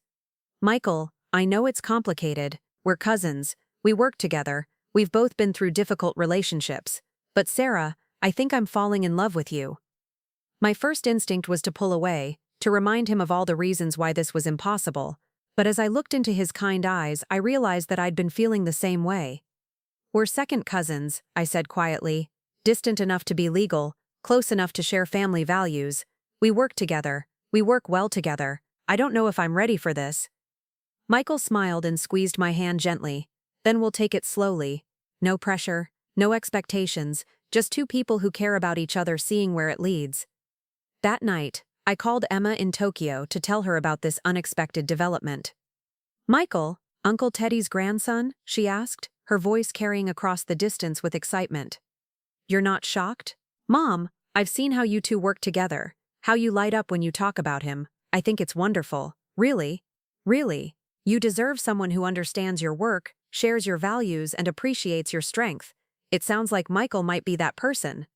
"Michael, I know it's complicated. We're cousins. We work together. We've both been through difficult relationships. But Sarah, I think I'm falling in love with you." My first instinct was to pull away, to remind him of all the reasons why this was impossible. But as I looked into his kind eyes, I realized that I'd been feeling the same way. "We're second cousins," I said quietly. "Distant enough to be legal, close enough to share family values. We work together. We work well together. I don't know if I'm ready for this." Michael smiled and squeezed my hand gently. "Then we'll take it slowly. No pressure, no expectations, just two people who care about each other seeing where it leads." That night, I called Emma in Tokyo to tell her about this unexpected development. "Michael, Uncle Teddy's grandson?" she asked, her voice carrying across the distance with excitement. "You're not shocked?" "Mom, I've seen how you two work together, how you light up when you talk about him. I think it's wonderful." "Really? Really? You deserve someone who understands your work, shares your values, and appreciates your strength. It sounds like Michael might be that person."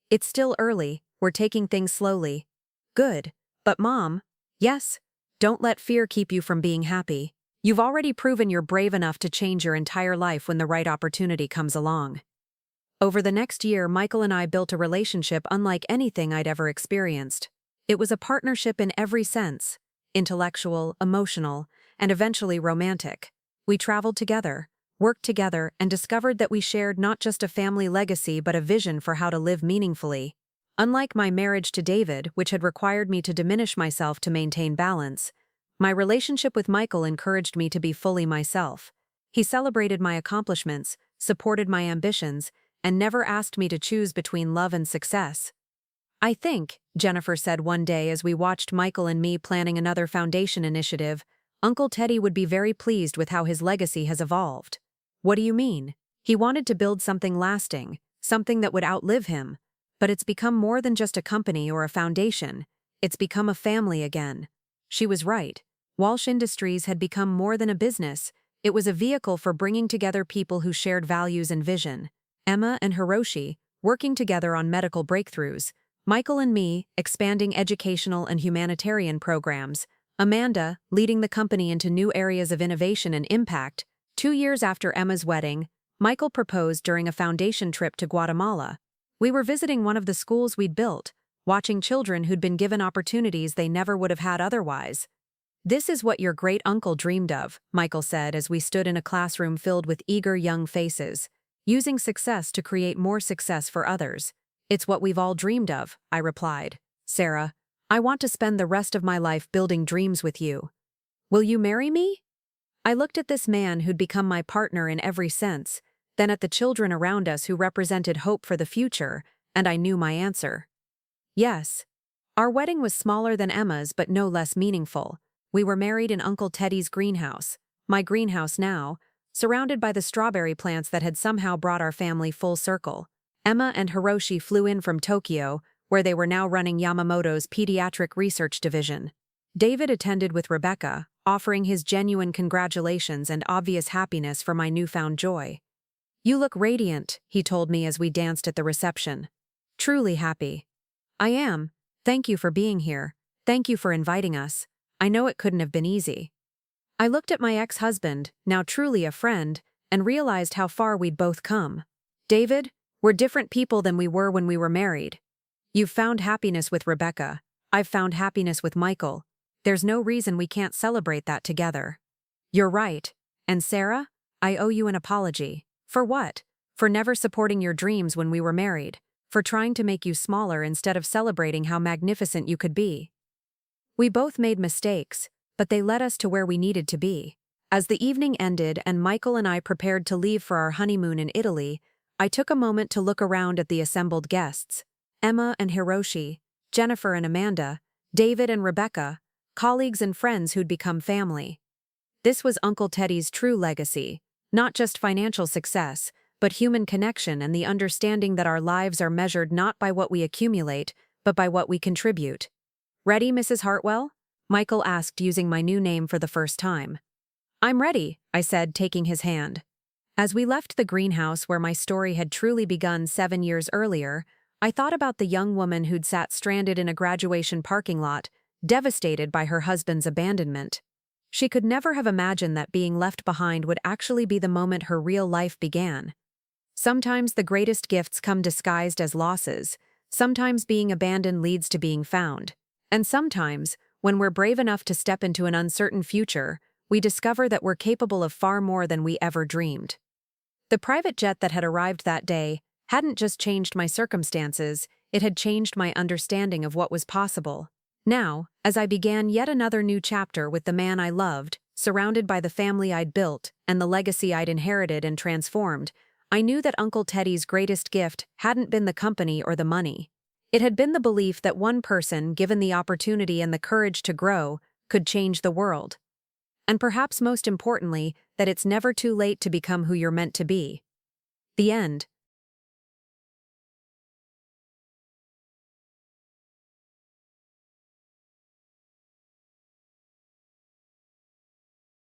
"It's still early. We're taking things slowly." "Good. But Mom..." "Yes? Don't let fear keep you from being happy. You've already proven you're brave enough to change your entire life when the right opportunity comes along." Over the next year, Michael and I built a relationship unlike anything I'd ever experienced. It was a partnership in every sense: intellectual, emotional, and eventually romantic. We traveled together, worked together, and discovered that we shared not just a family legacy but a vision for how to live meaningfully. Unlike my marriage to David, which had required me to diminish myself to maintain balance, my relationship with Michael encouraged me to be fully myself. He celebrated my accomplishments, supported my ambitions, and never asked me to choose between love and success. "I think," Jennifer said one day as we watched Michael and me planning another foundation initiative, "Uncle Teddy would be very pleased with how his legacy has evolved." "What do you mean?" "He wanted to build something lasting, something that would outlive him. But it's become more than just a company or a foundation. It's become a family again." She was right. Walsh Industries had become more than a business. It was a vehicle for bringing together people who shared values and vision. Emma and Hiroshi, working together on medical breakthroughs. Michael and me, expanding educational and humanitarian programs. Amanda, leading the company into new areas of innovation and impact. 2 years after Emma's wedding, Michael proposed during a foundation trip to Guatemala. We were visiting one of the schools we'd built, watching children who'd been given opportunities they never would have had otherwise. "This is what your great-uncle dreamed of," Michael said as we stood in a classroom filled with eager young faces. "Using success to create more success for others. It's what we've all dreamed of," I replied. "Sarah, I want to spend the rest of my life building dreams with you. Will you marry me?" I looked at this man who'd become my partner in every sense, then at the children around us who represented hope for the future, and I knew my answer. Yes. Our wedding was smaller than Emma's but no less meaningful. We were married in Uncle Teddy's greenhouse, my greenhouse now, surrounded by the strawberry plants that had somehow brought our family full circle. Emma and Hiroshi flew in from Tokyo, where they were now running Yamamoto's pediatric research division. David attended with Rebecca, offering his genuine congratulations and obvious happiness for my newfound joy. "You look radiant," he told me as we danced at the reception. "Truly happy." "I am. Thank you for being here. Thank you for inviting us. I know it couldn't have been easy." I looked at my ex-husband, now truly a friend, and realized how far we'd both come. "David, we're different people than we were when we were married. You've found happiness with Rebecca. I've found happiness with Michael. There's no reason we can't celebrate that together." "You're right. And Sarah, I owe you an apology." "For what?" "For never supporting your dreams when we were married. For trying to make you smaller instead of celebrating how magnificent you could be." We both made mistakes, but they led us to where we needed to be. As the evening ended and Michael and I prepared to leave for our honeymoon in Italy, I took a moment to look around at the assembled guests. Emma and Hiroshi, Jennifer and Amanda, David and Rebecca, colleagues and friends who'd become family. This was Uncle Teddy's true legacy, not just financial success, but human connection and the understanding that our lives are measured not by what we accumulate, but by what we contribute. "Ready, Mrs. Hartwell?" Michael asked using my new name for the first time. "I'm ready," I said, taking his hand. As we left the greenhouse where my story had truly begun 7 years earlier, I thought about the young woman who'd sat stranded in a graduation parking lot, devastated by her husband's abandonment. She could never have imagined that being left behind would actually be the moment her real life began. Sometimes the greatest gifts come disguised as losses, sometimes being abandoned leads to being found, and sometimes, when we're brave enough to step into an uncertain future, we discover that we're capable of far more than we ever dreamed. The private jet that had arrived that day hadn't just changed my circumstances, it had changed my understanding of what was possible. Now, as I began yet another new chapter with the man I loved, surrounded by the family I'd built and the legacy I'd inherited and transformed, I knew that Uncle Teddy's greatest gift hadn't been the company or the money. It had been the belief that one person, given the opportunity and the courage to grow, could change the world. And perhaps most importantly, that it's never too late to become who you're meant to be. The end.